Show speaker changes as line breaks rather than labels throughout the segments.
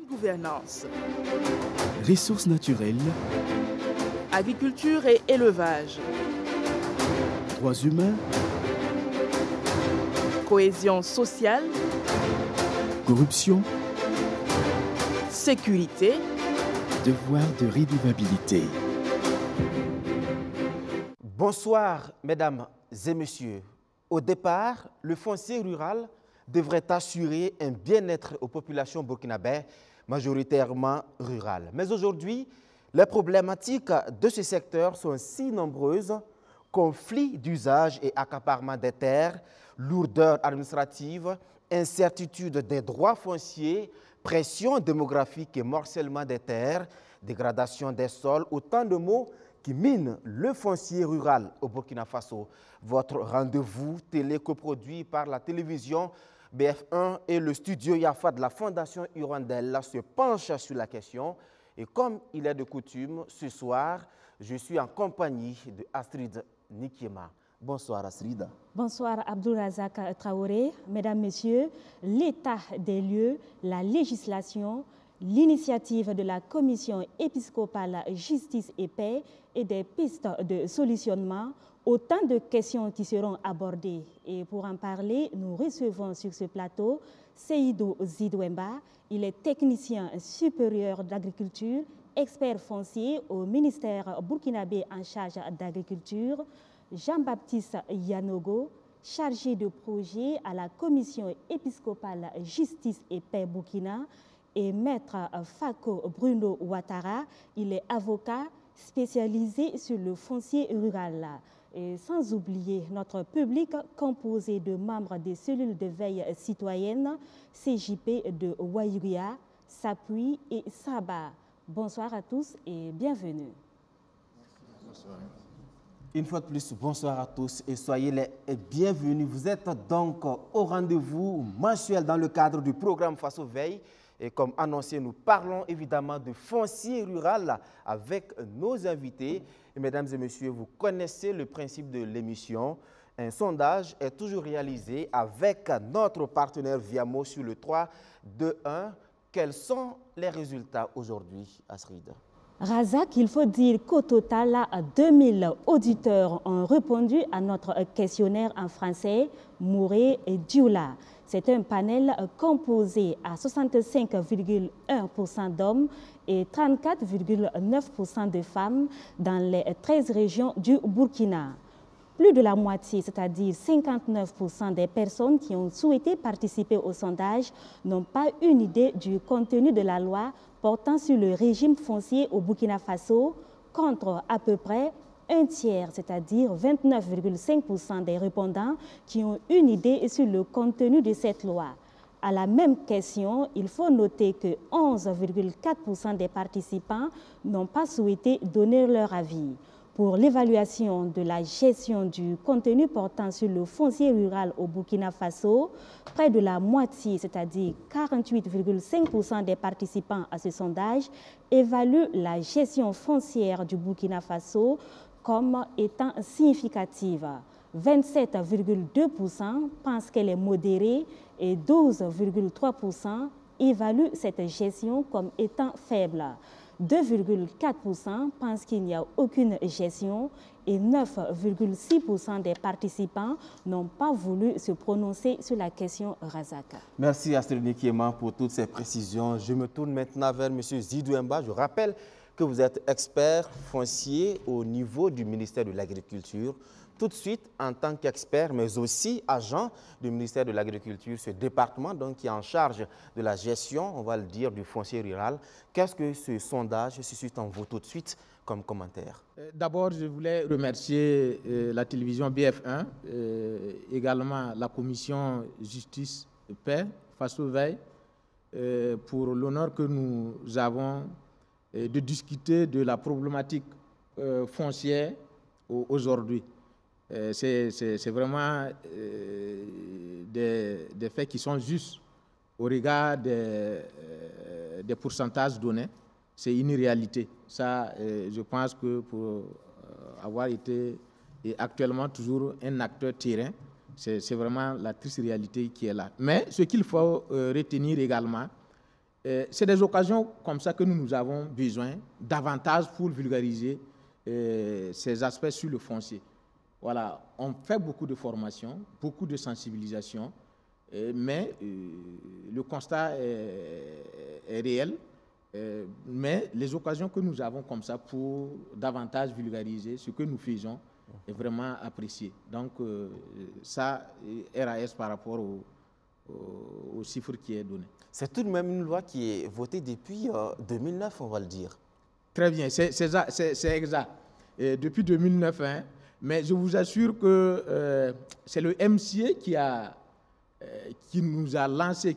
gouvernance,
ressources naturelles,
agriculture et élevage,
droits humains,
cohésion sociale,
corruption,
sécurité,
devoir de redevabilité.
Bonsoir, mesdames et messieurs. Au départ, le foncier rural devrait assurer un bien-être aux populations burkinabées, majoritairement rurales. Mais aujourd'hui, les problématiques de ce secteur sont si nombreuses: conflits d'usage et accaparement des terres, lourdeur administrative, incertitude des droits fonciers, pression démographique et morcellement des terres, dégradation des sols, autant de mots qui minent le foncier rural au Burkina Faso. Votre rendez-vous télé coproduit par la télévision BF1 et le studio Yafa de la Fondation Hirondelle se penche sur la question. Et comme il est de coutume, ce soir, je suis en compagnie de Astrid Nikiema. Bonsoir Astrid.
Bonsoir Abdourazak Traoré. Mesdames, Messieurs, l'état des lieux, la législation, l'initiative de la Commission épiscopale Justice et Paix et des pistes de solutionnement, autant de questions qui seront abordées. Et pour en parler, nous recevons sur ce plateau Seydou Zidouemba. Il est technicien supérieur d'agriculture, expert foncier au ministère burkinabé en charge d'agriculture. Jean-Baptiste Yanogo, chargé de projet à la Commission épiscopale Justice et Paix Burkina, et maître Fako Bruno Ouattara. Il est avocat spécialisé sur le foncier rural. Et sans oublier notre public composé de membres des cellules de veille citoyenne, CJP de Wayuria, Sapui et Saba. Bonsoir à tous et bienvenue.
Bonsoir. Une fois de plus, bonsoir à tous et soyez les bienvenus. Vous êtes donc au rendez-vous mensuel dans le cadre du programme Faso Veille. Et comme annoncé, nous parlons évidemment de foncier rural avec nos invités. Et mesdames et messieurs, vous connaissez le principe de l'émission. Un sondage est toujours réalisé avec notre partenaire Viamo sur le 3, 2, 1. Quels sont les résultats aujourd'hui, Astrid?
Razak, il faut dire qu'au total, 2000 auditeurs ont répondu à notre questionnaire en français, Mouré et Dioula. C'est un panel composé à 65,1% d'hommes et 34,9% de femmes dans les 13 régions du Burkina. Plus de la moitié, c'est-à-dire 59% des personnes qui ont souhaité participer au sondage n'ont pas une idée du contenu de la loi portant sur le régime foncier au Burkina Faso, contre à peu près un tiers, c'est-à-dire 29,5% des répondants qui ont une idée sur le contenu de cette loi. À la même question, il faut noter que 11,4% des participants n'ont pas souhaité donner leur avis. Pour l'évaluation de la gestion du contenu portant sur le foncier rural au Burkina Faso, près de la moitié, c'est-à-dire 48,5% des participants à ce sondage, évaluent la gestion foncière du Burkina Faso comme étant significative. 27,2% pensent qu'elle est modérée et 12,3% évaluent cette gestion comme étant faible. 2,4% pensent qu'il n'y a aucune gestion et 9,6% des participants n'ont pas voulu se prononcer sur la question Razaka.
Merci Astrid Nikiema pour toutes ces précisions. Je me tourne maintenant vers M. Zidouemba. Je rappelle que vous êtes expert foncier au niveau du ministère de l'Agriculture. Tout de suite, en tant qu'expert, mais aussi agent du ministère de l'Agriculture, ce département donc, qui est en charge de la gestion, on va le dire, du foncier rural, qu'est-ce que ce sondage suscite en vous tout de suite comme commentaire?
D'abord, je voulais remercier la télévision BF1, également la commission Justice et Paix, Faso Veille, pour l'honneur que nous avons de discuter de la problématique foncière aujourd'hui. C'est vraiment des faits qui sont justes au regard des pourcentages donnés. C'est une réalité. Ça, je pense que pour avoir été et actuellement toujours un acteur terrain, c'est vraiment la triste réalité qui est là. Mais ce qu'il faut retenir également, C'est des occasions comme ça que nous avons besoin davantage pour vulgariser ces aspects sur le foncier. Voilà, on fait beaucoup de formations, beaucoup de sensibilisation, mais le constat est réel. Mais les occasions que nous avons comme ça pour davantage vulgariser ce que nous faisons est vraiment apprécié. Donc, ça, RAS par rapport au chiffre qui est donné.
C'est tout de même une loi qui est votée depuis 2009, on va le dire.
Très bien, c'est exact. Depuis 2009, hein, mais je vous assure que c'est le MCA qui nous a lancé,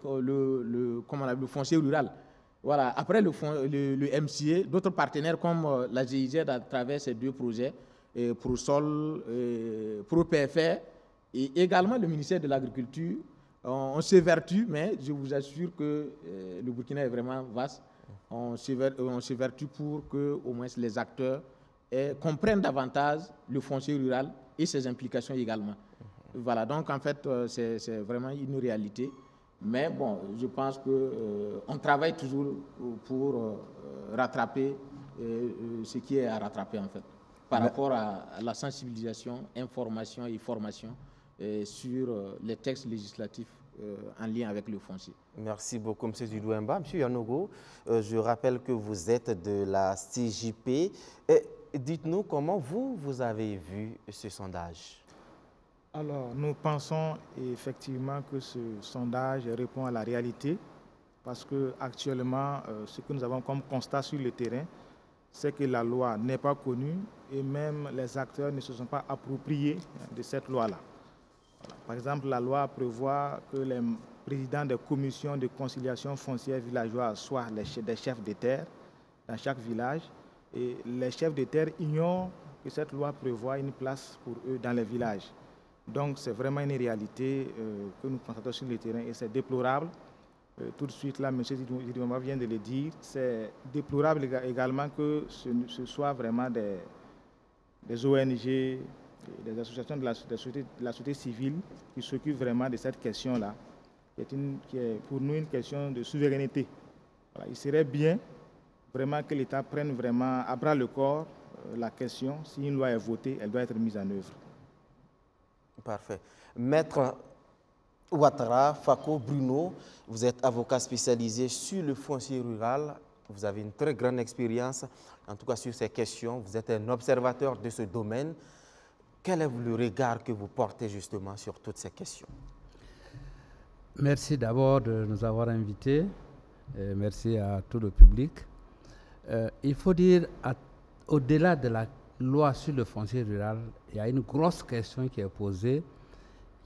le foncier rural. Voilà. Après le MCA, d'autres partenaires comme la GIZ à travers ces deux projets, ProSol, ProPFR et également le ministère de l'Agriculture, on s'évertue, mais je vous assure que le Burkina est vraiment vaste. On s'évertue pour que au moins les acteurs comprennent davantage le foncier rural et ses implications également. Voilà, donc en fait, c'est vraiment une réalité. Mais bon, je pense qu'on travaille toujours pour rattraper ce qui est à rattraper en fait, par rapport à la sensibilisation, information et formation sur les textes législatifs en lien avec le foncier.
Merci beaucoup, M. Zidouemba. M. Yanogo, je rappelle que vous êtes de la CJP. Dites-nous comment vous avez vu ce sondage.
Alors, nous pensons effectivement que ce sondage répond à la réalité parce qu'actuellement, ce que nous avons comme constat sur le terrain, c'est que la loi n'est pas connue et même les acteurs ne se sont pas appropriés de cette loi-là. Voilà. Par exemple, la loi prévoit que les présidents des commissions de conciliation foncière villageoise soient des chefs de terre dans chaque village et les chefs de terre ignorent que cette loi prévoit une place pour eux dans les villages. Donc, c'est vraiment une réalité que nous constatons sur le terrain et c'est déplorable. Tout de suite, là, M. Zidouemba vient de le dire, c'est déplorable également que ce soit vraiment des ONG, des associations de la société civile qui s'occupent vraiment de cette question-là, qui est pour nous une question de souveraineté. Voilà, il serait bien vraiment que l'État prenne vraiment à bras le corps la question. Si une loi est votée, elle doit être mise en œuvre.
Parfait. Maître Ouattara, Fako, Bruno, vous êtes avocat spécialisé sur le foncier rural. Vous avez une très grande expérience, en tout cas sur ces questions. Vous êtes un observateur de ce domaine. Quel est le regard que vous portez justement sur toutes ces questions?
Merci d'abord de nous avoir invités. Et merci à tout le public. Il faut dire, au-delà de la loi sur le foncier rural, il y a une grosse question qui est posée,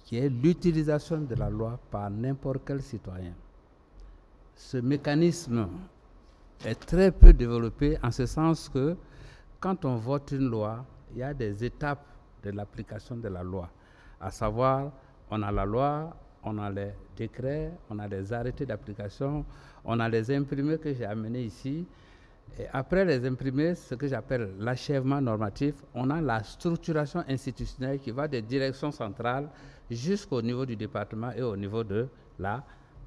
qui est l'utilisation de la loi par n'importe quel citoyen. Ce mécanisme est très peu développé en ce sens que quand on vote une loi, il y a des étapes de l'application de la loi. À savoir, on a la loi, on a les décrets, on a les arrêtés d'application, on a les imprimés que j'ai amenés ici. Et après les imprimés, ce que j'appelle l'achèvement normatif, on a la structuration institutionnelle qui va des directions centrales jusqu'au niveau du département et au niveau de la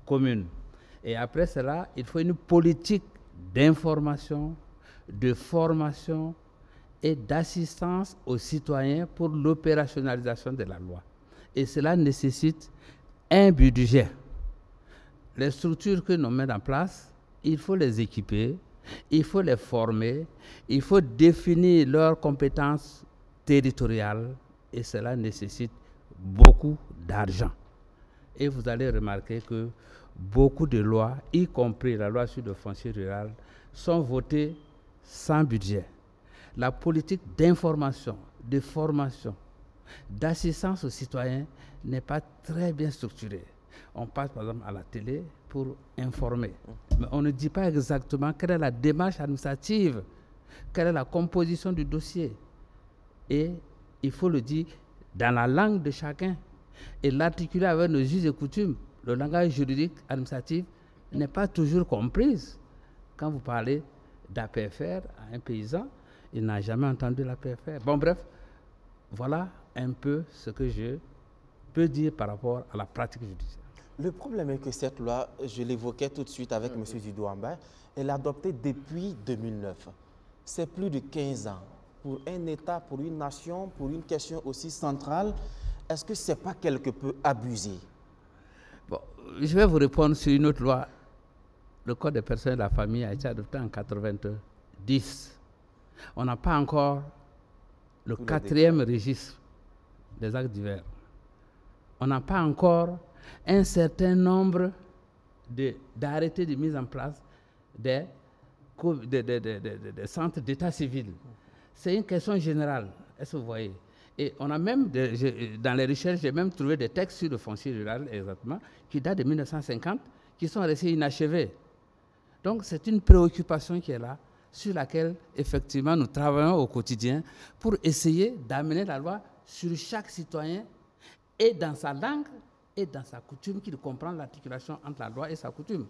commune. Et après cela, il faut une politique d'information, de formation et d'assistance aux citoyens pour l'opérationnalisation de la loi. Et cela nécessite un budget. Les structures que nous mettons en place, il faut les équiper, il faut les former, il faut définir leurs compétences territoriales et cela nécessite beaucoup d'argent. Et vous allez remarquer que beaucoup de lois, y compris la loi sur le foncier rural, sont votées sans budget. La politique d'information, de formation, d'assistance aux citoyens n'est pas très bien structurée. On passe par exemple à la télé pour informer. Mais on ne dit pas exactement quelle est la démarche administrative, quelle est la composition du dossier. Et il faut le dire dans la langue de chacun et l'articuler avec nos us et coutumes. Le langage juridique administratif n'est pas toujours compris. Quand vous parlez d'APFR à un paysan, il n'a jamais entendu l'APFR. Bon, bref, voilà un peu ce que je peux dire par rapport à la pratique judiciaire.
Le problème est que cette loi, je l'évoquais tout de suite avec M. Zidouamba, elle est adoptée depuis 2009. C'est plus de 15 ans. Pour un État, pour une nation, pour une question aussi centrale, est-ce que ce n'est pas quelque peu abusé?
Bon, je vais vous répondre sur une autre loi. Le Code des personnes et de la famille a été adopté en 90. On n'a pas encore le quatrième registre des actes divers. On n'a pas encore un certain nombre d'arrêtés de mise en place des centres d'état civil. C'est une question générale, est-ce que vous voyez? Et on a même, dans les recherches, j'ai même trouvé des textes sur le foncier rural, exactement, qui datent de 1950, qui sont restés inachevés. Donc c'est une préoccupation qui est là, sur laquelle, effectivement, nous travaillons au quotidien pour essayer d'amener la loi sur chaque citoyen et dans sa langue et dans sa coutume, qu'il comprend l'articulation entre la loi et sa coutume.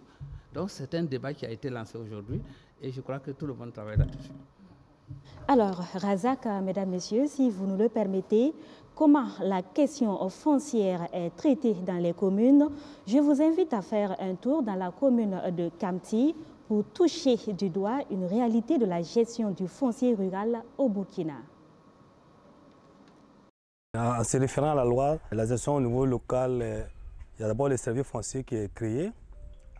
Donc c'est un débat qui a été lancé aujourd'hui et je crois que tout le monde travaille là-dessus.
Alors, Razak, mesdames, messieurs, si vous nous le permettez, comment la question foncière est traitée dans les communes, je vous invite à faire un tour dans la commune de Kamti pour toucher du doigt une réalité de la gestion du foncier rural au Burkina.
En se référant à la loi, la gestion au niveau local, il y a d'abord le service foncier qui est créé.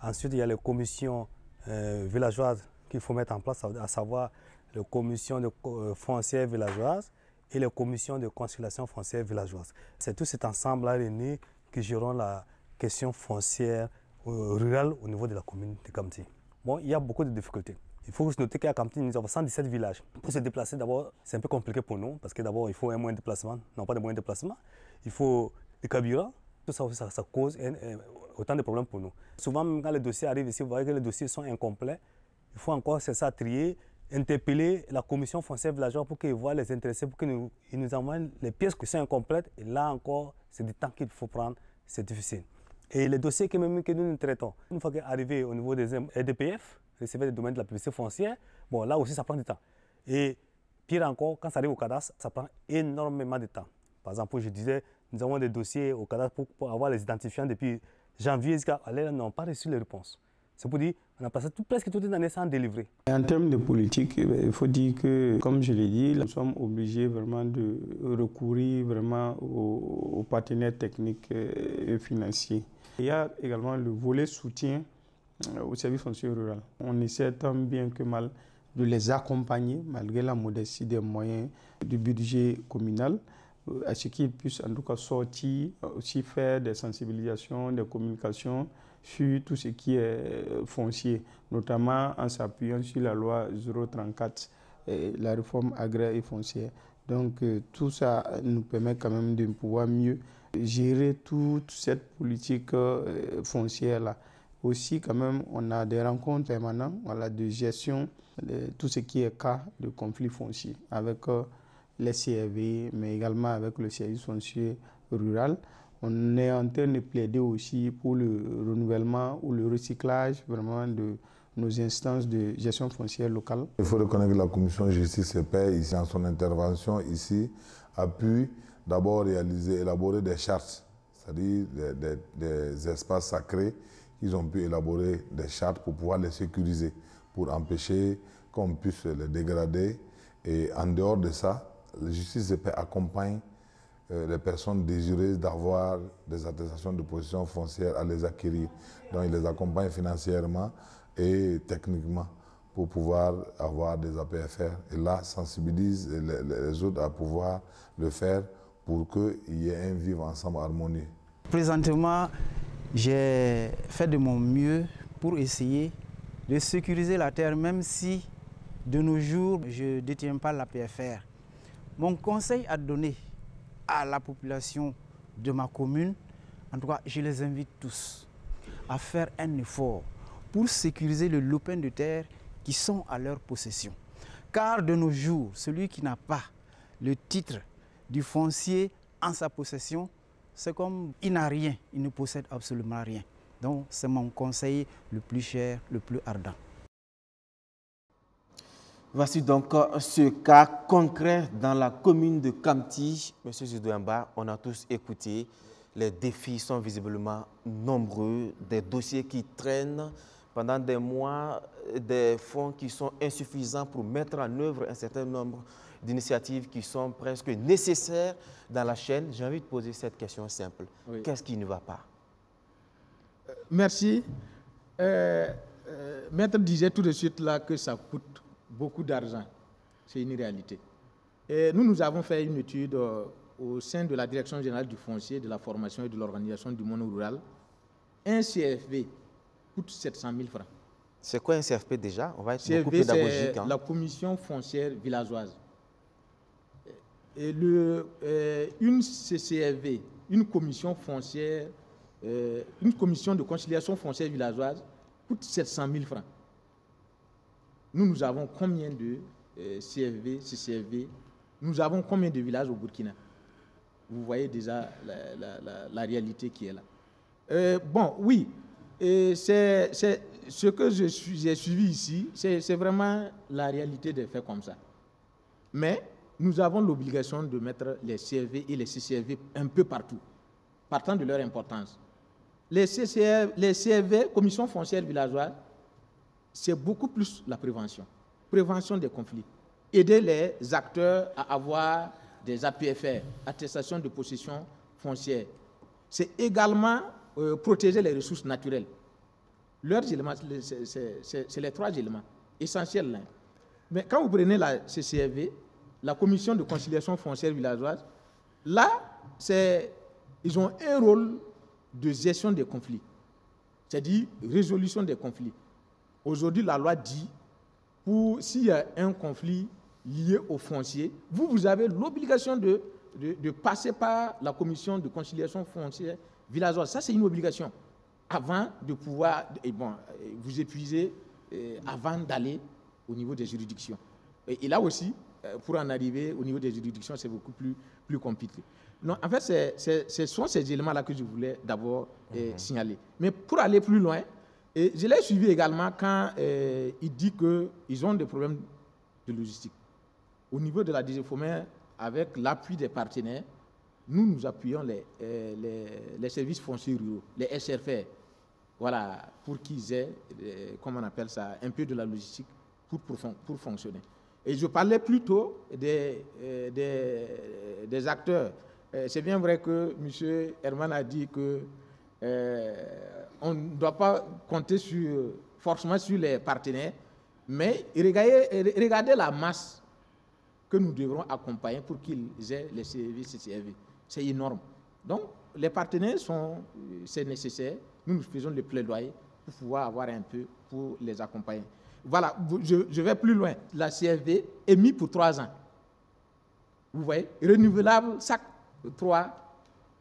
Ensuite, il y a les commissions villageoises qu'il faut mettre en place, à savoir les commissions de foncières villageoises et les commissions de conciliation foncière villageoise. C'est tout cet ensemble-là réuni qui géreront la question foncière rurale au niveau de la commune de Kamti. Bon, il y a beaucoup de difficultés. Il faut se noter qu'à Kamti, nous avons 117 villages. Pour se déplacer, d'abord, c'est un peu compliqué pour nous, parce que d'abord, il faut un moyen de déplacement, non pas de moyen de déplacement. Il faut des carburants. Tout ça, ça cause autant de problèmes pour nous. Souvent, même quand les dossiers arrivent ici, vous voyez que les dossiers sont incomplets. Il faut encore cesser à trier, interpeller la commission foncière villageoise pour qu'ils voient les intéressés, pour qu'ils nous envoient les pièces qui sont incomplètes. Et là encore, c'est du temps qu'il faut prendre, c'est difficile. Et les dossiers que nous traitons, une fois qu'arrivé au niveau des RDPF, recevoir des domaines de la publicité foncière, bon, là aussi, ça prend du temps. Et pire encore, quand ça arrive au cadastre, ça prend énormément de temps. Par exemple, je disais, nous avons des dossiers au cadastre pour avoir les identifiants depuis janvier jusqu'à là, n'ont pas reçu les réponses. C'est pour dire qu'on a passé presque toute l'année sans délivrer.
En termes de politique, il faut dire que, comme je l'ai dit, nous sommes obligés vraiment de recourir vraiment aux partenaires techniques et financiers. Il y a également le volet soutien au service foncier rural. On essaie tant bien que mal de les accompagner, malgré la modestie des moyens du budget communal, à ce qu'ils puissent en tout cas sortir, aussi faire des sensibilisations, des communications sur tout ce qui est foncier, notamment en s'appuyant sur la loi 034, la réforme agraire et foncière. Donc tout ça nous permet quand même de pouvoir mieux gérer toute cette politique foncière-là. Aussi, quand même, on a des rencontres permanentes, voilà, de gestion de tout ce qui est cas de conflit foncier avec les CRV, mais également avec le service foncier rural. On est en train de plaider aussi pour le renouvellement ou le recyclage vraiment de nos instances de gestion foncière locale.
Il faut reconnaître que la commission justice et paix, ici, en son intervention ici, a pu d'abord élaborer des chartes, c'est-à-dire des espaces sacrés. Ils ont pu élaborer des chartes pour pouvoir les sécuriser, pour empêcher qu'on puisse les dégrader. Et en dehors de ça, la justice et paix accompagne les personnes désireuses d'avoir des attestations de possession foncière à les acquérir. Donc, ils les accompagnent financièrement et techniquement pour pouvoir avoir des APFR. Et là, sensibilise les autres à pouvoir le faire pour qu'il y ait un vivre ensemble harmonieux.
Présentement, j'ai fait de mon mieux pour essayer de sécuriser la terre, même si de nos jours, je ne détiens pas la PFR. Mon conseil à donner à la population de ma commune, en tout cas, je les invite tous à faire un effort pour sécuriser le lopin de terre qui sont à leur possession. Car de nos jours, celui qui n'a pas le titre du foncier en sa possession, c'est comme il n'a rien, il ne possède absolument rien. Donc c'est mon conseil le plus cher, le plus ardent.
Voici donc ce cas concret dans la commune de Kamti. Monsieur Zidouamba, on a tous écouté les défis sont visiblement nombreux, des dossiers qui traînent pendant des mois, des fonds qui sont insuffisants pour mettre en œuvre un certain nombre d'initiatives qui sont presque nécessaires dans la chaîne. J'ai envie de poser cette question simple. Oui. Qu'est-ce qui ne va pas?
Merci. Maître disait tout de suite là que ça coûte beaucoup d'argent. C'est une réalité. Et nous avons fait une étude au sein de la Direction générale du foncier, de la formation et de l'organisation du monde rural. Un CFV coûte 700 000 francs.
C'est quoi un CFP déjà? On va être beaucoup pédagogique.
C'est la commission foncière villageoise. Et une CCFV, une commission foncière, une commission de conciliation foncière villageoise coûte 700 000 francs. Nous avons combien de CFV, CCFV? Nous avons combien de villages au Burkina? Vous voyez déjà la réalité qui est là. Bon, oui, c'est ce que j'ai suivi ici, c'est vraiment la réalité des faits comme ça. Mais nous avons l'obligation de mettre les CFV et les CCFV un peu partout, partant de leur importance. Les CFV, Commission foncière villageoise, c'est beaucoup plus la prévention. Prévention des conflits. Aider les acteurs à avoir des APFR, attestations de possession foncière. C'est également protéger les ressources naturelles. Leurs éléments, c'est les trois éléments essentiels. Là. Mais quand vous prenez la CCFV, la Commission de conciliation foncière villageoise, là, ils ont un rôle de gestion des conflits, c'est-à-dire résolution des conflits. Aujourd'hui, la loi dit, s'il y a un conflit lié au foncier, vous avez l'obligation de passer par la commission de conciliation foncière villageoise. Ça, c'est une obligation avant de pouvoir vous épuiser avant d'aller au niveau des juridictions. Et là aussi, pour en arriver au niveau des juridictions, c'est beaucoup plus compliqué. Non, en fait, ce sont ces éléments-là que je voulais d'abord signaler. Mais pour aller plus loin, je l'ai suivi également quand il dit qu'ils ont des problèmes de logistique. Au niveau de la DG Fomer, avec l'appui des partenaires, nous appuyons les services fonciers ruraux, les SRFR, voilà, pour qu'ils aient, comment on appelle ça, un peu de la logistique pour fonctionner. Et je parlais plutôt des acteurs. C'est bien vrai que M. Herman a dit que on ne doit pas compter forcément sur les partenaires, mais regardez la masse que nous devrons accompagner pour qu'ils aient les services CCFV. C'est énorme. Donc, les partenaires c'est nécessaire. Nous faisons le plaidoyer pour pouvoir avoir un peu pour les accompagner. Voilà, je vais plus loin. La CFV est mise pour 3 ans. Vous voyez, renouvelable chaque 3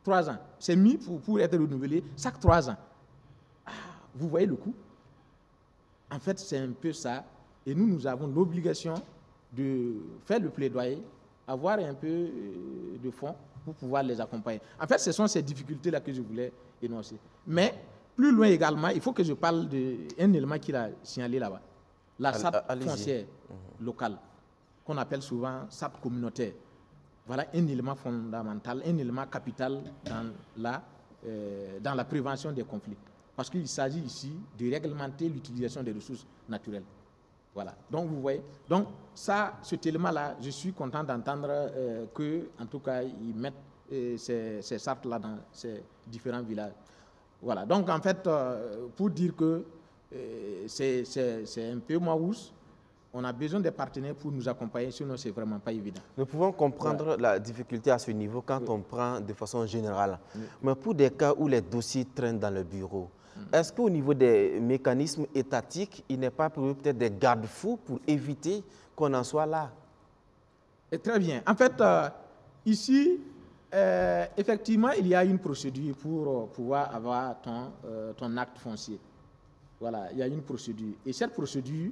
ans. C'est mis pour être renouvelé chaque 3 ans. Vous voyez le coût? En fait, c'est un peu ça. Et nous avons l'obligation de faire le plaidoyer, avoir un peu de fonds pour pouvoir les accompagner. En fait, ce sont ces difficultés-là que je voulais énoncer. Mais plus loin également, il faut que je parle d'un élément qu'il a signalé là-bas. La SAP foncière locale, qu'on appelle souvent SAP communautaire. Voilà un élément fondamental, un élément capital dans la prévention des conflits. Parce qu'il s'agit ici de réglementer l'utilisation des ressources naturelles. Voilà. Donc, vous voyez. Donc, cet élément-là, je suis content d'entendre qu'en tout cas, ils mettent ces SAP-là dans ces différents villages. Voilà. Donc, en fait, pour dire que c'est un peu maousse, on a besoin des partenaires pour nous accompagner, sinon ce n'est vraiment pas évident.
Nous pouvons comprendre la difficulté à ce niveau quand on prend de façon générale. Mais pour des cas où les dossiers traînent dans le bureau, est-ce qu'au niveau des mécanismes étatiques, il n'est pas prévu peut-être des garde-fous pour éviter qu'on en soit là?
Et très bien. En fait, ici, effectivement, il y a une procédure pour pouvoir avoir ton acte foncier. Voilà, il y a une procédure. Et cette procédure,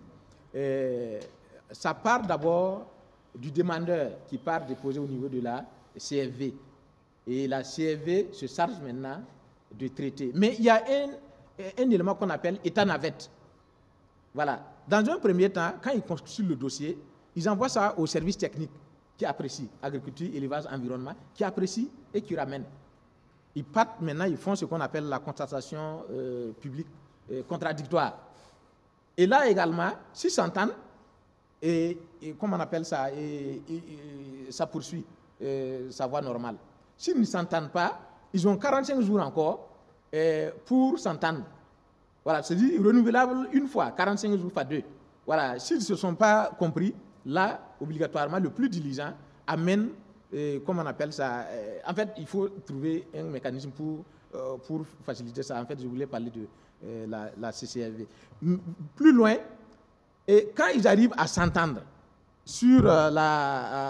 ça part d'abord du demandeur qui part déposer au niveau de la CFV. Et la CFV se charge maintenant de traiter. Mais il y a un élément qu'on appelle état navette. Voilà. Dans un premier temps, quand ils constituent le dossier, ils envoient ça au service technique qui apprécie, agriculture, élevage, environnement, qui apprécie et qui ramène. Ils partent maintenant, ils font ce qu'on appelle la constatation publique contradictoire. Et là également, s'ils s'entendent, et comment on appelle ça, ça poursuit sa voie normale. S'ils ne s'entendent pas, ils ont 45 jours encore pour s'entendre. Voilà, c'est-à-dire renouvelable une fois, 45 jours fois 2. Voilà, s'ils ne se sont pas compris, là, obligatoirement, le plus diligent amène, comment on appelle ça, en fait, il faut trouver un mécanisme pour faciliter ça. En fait, je voulais parler de la CCRV. Plus loin, et quand ils arrivent à s'entendre sur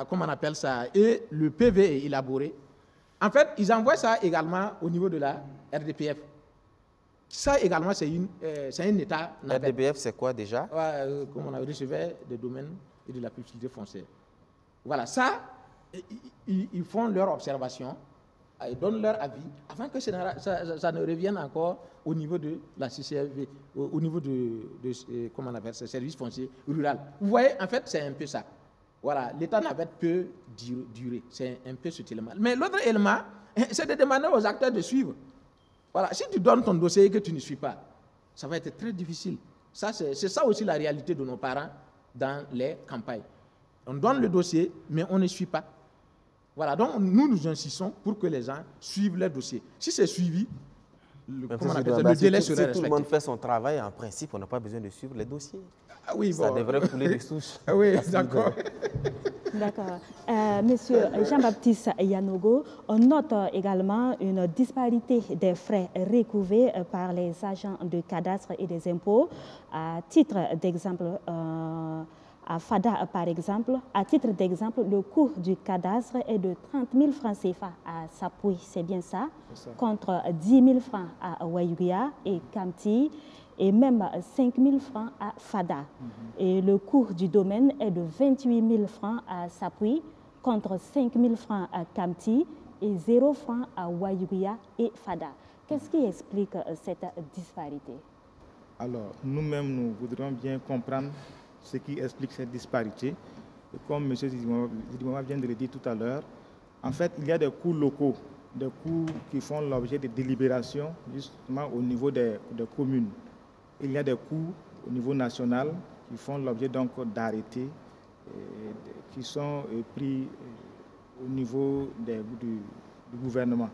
comment on appelle ça, et le PV est élaboré, en fait, ils envoient ça également au niveau de la RDPF. Ça également, c'est un État.
RDPF, c'est quoi déjà?
Comme on a recevait des domaines et de la publicité foncière. Voilà, ça, ils font leur observation, ils donnent leur avis, avant que ça ne revienne encore au niveau de la CCRV, au niveau de comment on appelle ça, service foncier rural. Vous voyez, en fait, c'est un peu ça. Voilà, l'État n'avait peu duré, c'est un peu cet élément. Mais l'autre élément, c'est de demander aux acteurs de suivre. Voilà, si tu donnes ton dossier et que tu ne suis pas, ça va être très difficile. Ça, c'est ça aussi la réalité de nos parents dans les campagnes. On donne le dossier, mais on ne suit pas. Voilà, donc nous insistons pour que les gens suivent leur dossier. Si c'est suivi, le délai serait respecté.
Si tout le monde fait son travail, en principe, on n'a pas besoin de suivre les dossiers.
Ah oui,
ça devrait couler de souche.
Oui, d'accord.
D'accord. Monsieur Jean-Baptiste Yanogo, on note également une disparité des frais recouvrés par les agents de cadastre et des impôts. À titre d'exemple, à FADA, par exemple, à titre d'exemple, le coût du cadastre est de 30 000 francs CFA à Sapoui, c'est bien ça, contre 10 000 francs à Wayugia et Kamti, et même 5 000 francs à FADA. Et le coût du domaine est de 28 000 francs à Sapoui, contre 5 000 francs à Kamti et 0 francs à Wayugia et FADA. Qu'est-ce qui explique cette disparité?
Alors, nous-mêmes, nous voudrions bien comprendre ce qui explique cette disparité. Et comme M. Zidimama vient de le dire tout à l'heure, en fait, il y a des coûts locaux, des coûts qui font l'objet de délibérations justement au niveau des communes. Il y a des coûts au niveau national qui font l'objet donc d'arrêtés qui sont pris au niveau du gouvernement.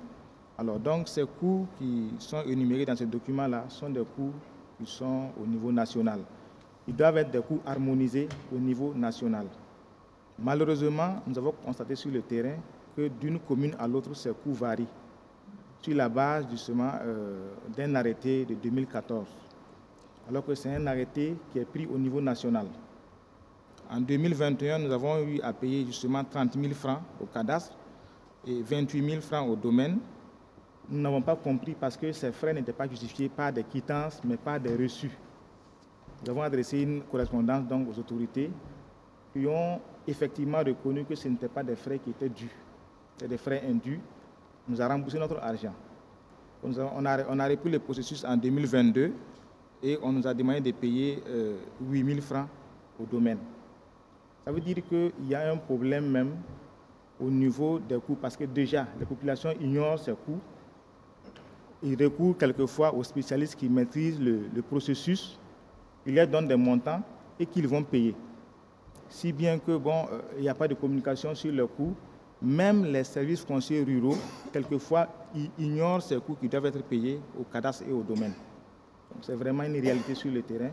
Alors donc ces coûts qui sont énumérés dans ce document-là sont des coûts qui sont au niveau national. Ils doivent être des coûts harmonisés au niveau national. Malheureusement, nous avons constaté sur le terrain que d'une commune à l'autre, ces coûts varient sur la base justement d'un arrêté de 2014, alors que c'est un arrêté qui est pris au niveau national. En 2021, nous avons eu à payer justement 30 000 francs au cadastre et 28 000 francs au domaine. Nous n'avons pas compris parce que ces frais n'étaient pas justifiés par des quittances, mais par des reçus. Nous avons adressé une correspondance donc aux autorités qui ont effectivement reconnu que ce n'étaient pas des frais qui étaient dus, c'est des frais indus. On nous a remboursé notre argent. On a repris le processus en 2022 et on nous a demandé de payer 8 000 francs au domaine. Ça veut dire qu'il y a un problème même au niveau des coûts parce que déjà, les populations ignorent ces coûts. Ils recourent quelquefois aux spécialistes qui maîtrisent le processus. Ils leur donnent des montants et qu'ils vont payer. Si bien que, il n'y a pas de communication sur le coût, même les services fonciers ruraux, quelquefois, ils ignorent ces coûts qui doivent être payés au cadastre et au domaine. C'est vraiment une réalité sur le terrain.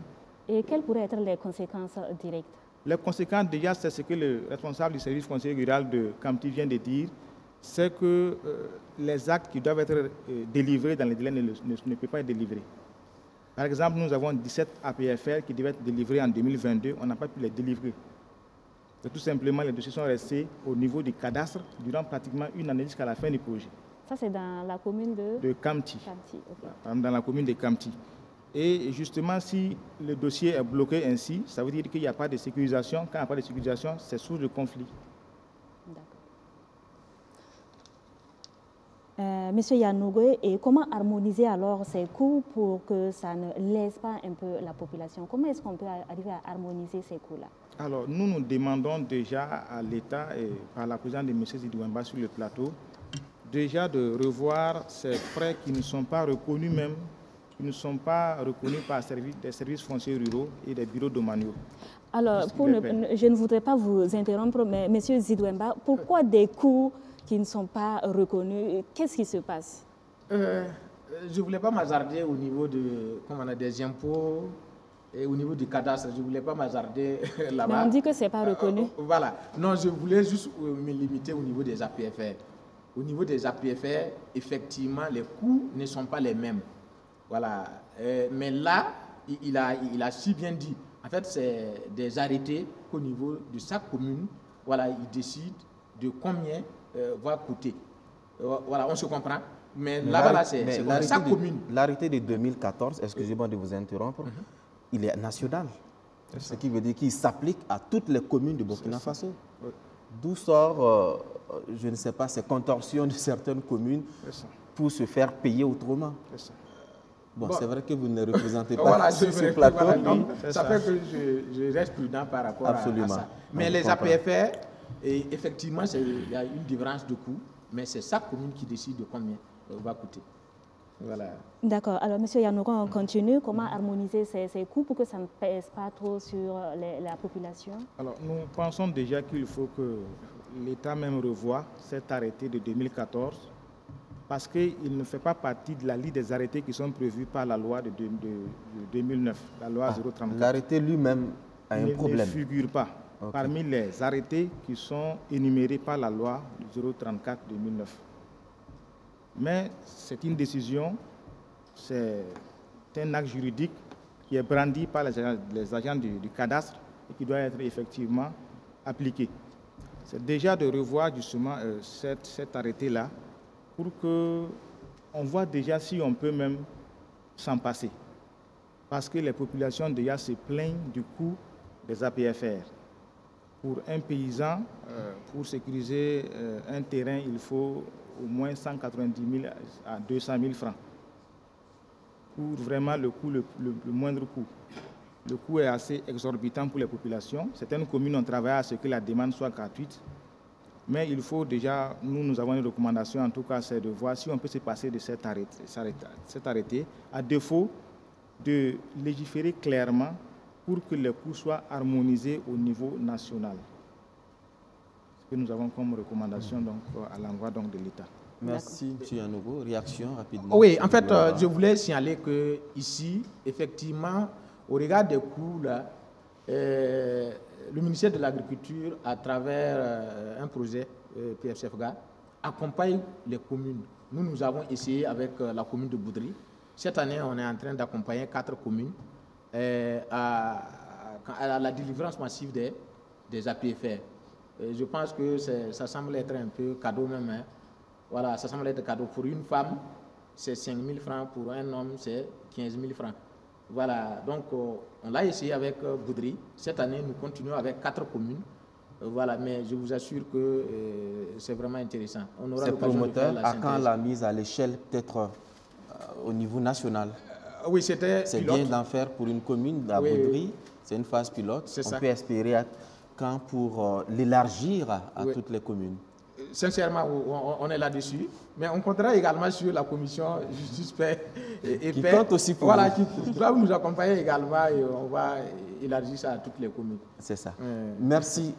Et quelles pourraient être les conséquences directes? Les
conséquences, déjà, c'est ce que le responsable du service foncier rural de Kamti vient de dire, c'est que les actes qui doivent être délivrés dans les délais ne peuvent pas être délivrés. Par exemple, nous avons 17 APFR qui devaient être délivrés en 2022. On n'a pas pu les délivrer. C'est tout simplement, les dossiers sont restés au niveau du cadastre durant pratiquement une année jusqu'à la fin du projet.
Ça, c'est dans la commune de
Kamti.
Okay.
Dans la commune de Kamti. Et justement, si le dossier est bloqué ainsi, ça veut dire qu'il n'y a pas de sécurisation. Quand il n'y a pas de sécurisation, c'est source de conflit.
Monsieur Yanogo, et comment harmoniser alors ces coûts pour que ça ne laisse pas un peu la population? Comment est-ce qu'on peut arriver à harmoniser ces coûts-là?
Alors, nous demandons déjà à l'État, et par la présence de M. Zidouemba sur le plateau, déjà de revoir ces frais qui ne sont pas reconnus même, qui ne sont pas reconnus par des services fonciers ruraux et des bureaux domaniaux.
Alors, je ne voudrais pas vous interrompre, mais M. Zidouemba, pourquoi des coûts qui ne sont pas reconnus? Qu'est-ce qui se passe?
Je ne voulais pas m'hasarder au niveau des impôts et au niveau du cadastre. Je ne voulais pas m'hasarder là-bas.
Mais on dit que ce n'est pas reconnu.
Voilà. Non, je voulais juste me limiter au niveau des APFR. Au niveau des APFR, effectivement, les coûts ne sont pas les mêmes. Voilà. Mais là, il a si bien dit. En fait, c'est des arrêtés qu'au niveau de chaque commune, voilà, il décide de combien va coûter. Voilà, on se comprend. Mais là-bas, c'est chaque commune.
L'arrêté de 2014, excusez-moi de vous interrompre, il est national. Ce qui veut dire qu'il s'applique à toutes les communes de Burkina Faso. D'où sort, je ne sais pas, ces contorsions de certaines communes pour se faire payer autrement. Bon, c'est vrai que vous ne représentez pas
voilà,
sur ce plateau.
Voilà, donc, ça fait que je reste prudent par rapport à ça. Mais les APFR, effectivement, il y a une différence de coût, mais c'est chaque commune qui décide de combien va coûter. Voilà.
D'accord. Alors, M. Yanouron, on continue. Comment harmoniser ces coûts pour que ça ne pèse pas trop sur la population?
Alors, nous pensons déjà qu'il faut que l'État même revoie cet arrêté de 2014 parce qu'il ne fait pas partie de la liste des arrêtés qui sont prévus par la loi de 2009, la loi 034.
L'arrêté lui-même a un problème.
Ne figure pas parmi les arrêtés qui sont énumérés par la loi 034-2009. Mais c'est une décision, c'est un acte juridique qui est brandi par les agents du cadastre et qui doit être effectivement appliqué. C'est déjà de revoir justement cet arrêté-là pour qu'on voit déjà si on peut même s'en passer. Parce que les populations déjà se plaignent du coût des APFR. Pour un paysan, pour sécuriser un terrain, il faut au moins 190 000 à 200 000 francs. Pour vraiment le coût, le moindre coût. Le coût est assez exorbitant pour les populations. Certaines communes ont travaillé à ce que la demande soit gratuite. Mais il faut déjà, nous avons une recommandation, en tout cas, c'est de voir si on peut se passer de cet arrêté, à défaut de légiférer clairement pour que les coûts soient harmonisés au niveau national. Ce que nous avons comme recommandation donc, à l'endroit de l'État.
Merci, M. Yanougo. Réaction rapidement.
Oui, en fait, je voulais signaler que ici, effectivement, au regard des coûts, là, le ministère de l'Agriculture, à travers un projet PFCFGA, accompagne les communes. Nous avons essayé avec la commune de Boudry. Cette année, on est en train d'accompagner 4 communes à la délivrance massive des APFR. Je pense que ça semble être un peu cadeau même. Hein. Voilà, ça semble être cadeau. Pour une femme, c'est 5 000 francs. Pour un homme, c'est 15 000 francs. Voilà, donc on l'a essayé avec Boudry. Cette année, nous continuons avec 4 communes. Voilà, mais je vous assure que c'est vraiment intéressant. On aura l'occasion de faire la synthèse.
À quand la mise à l'échelle, peut-être au niveau national?
Oui, c'était
c'est bien d'en faire pour une commune, à Boudry. Oui. C'est une phase pilote. On peut espérer quand pour l'élargir à toutes les communes.
Sincèrement, on est là-dessus, mais on comptera également sur la commission justice, paix et
qui compte aussi pour
voilà, qui doit nous accompagner également et on va élargir ça à toutes les communes.
C'est ça. Merci.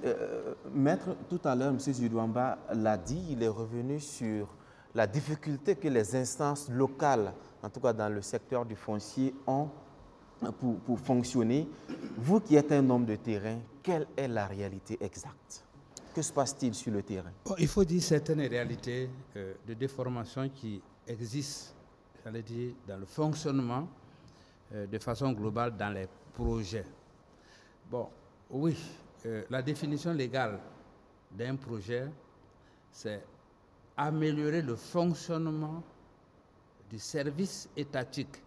Maître, tout à l'heure, M. Zidouemba l'a dit, il est revenu sur la difficulté que les instances locales, en tout cas dans le secteur du foncier, ont pour fonctionner. Vous qui êtes un homme de terrain, quelle est la réalité exacte? Que se passe-t-il sur le terrain?
Il faut dire certaines réalités de déformation qui existent, j'allais dire, dans le fonctionnement de façon globale dans les projets. Bon, oui, la définition légale d'un projet, c'est améliorer le fonctionnement du service étatique.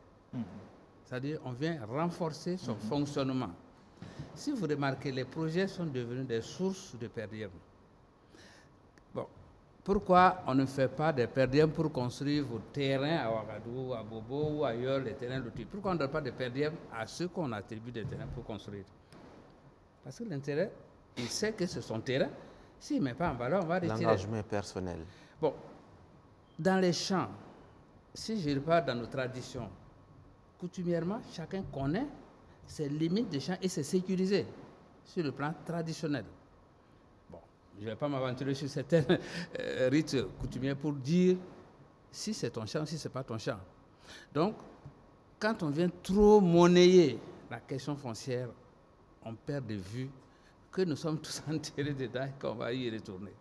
C'est-à-dire, on vient renforcer son fonctionnement. Si vous remarquez, les projets sont devenus des sources de per diem. Bon, pourquoi on ne fait pas des per diem pour construire vos terrains à Ouagadougou, à Bobo ou ailleurs, les terrains lotis? Pourquoi on ne donne pas de per diem à ceux qu'on attribue des terrains pour construire? Parce que l'intérêt, il sait que c'est son terrain. S'il ne met pas en valeur, on va retirer.
L'engagement est personnel.
Bon, dans les champs, si je repars dans nos traditions, coutumièrement, chacun connaît ses limites des champs et c'est sécurisé sur le plan traditionnel. Bon, je ne vais pas m'aventurer sur certains rites coutumiers pour dire si c'est ton champ ou si ce n'est pas ton champ. Donc, quand on vient trop monnayer la question foncière, on perd de vue que nous sommes tous enterrés dedans et qu'on va y retourner.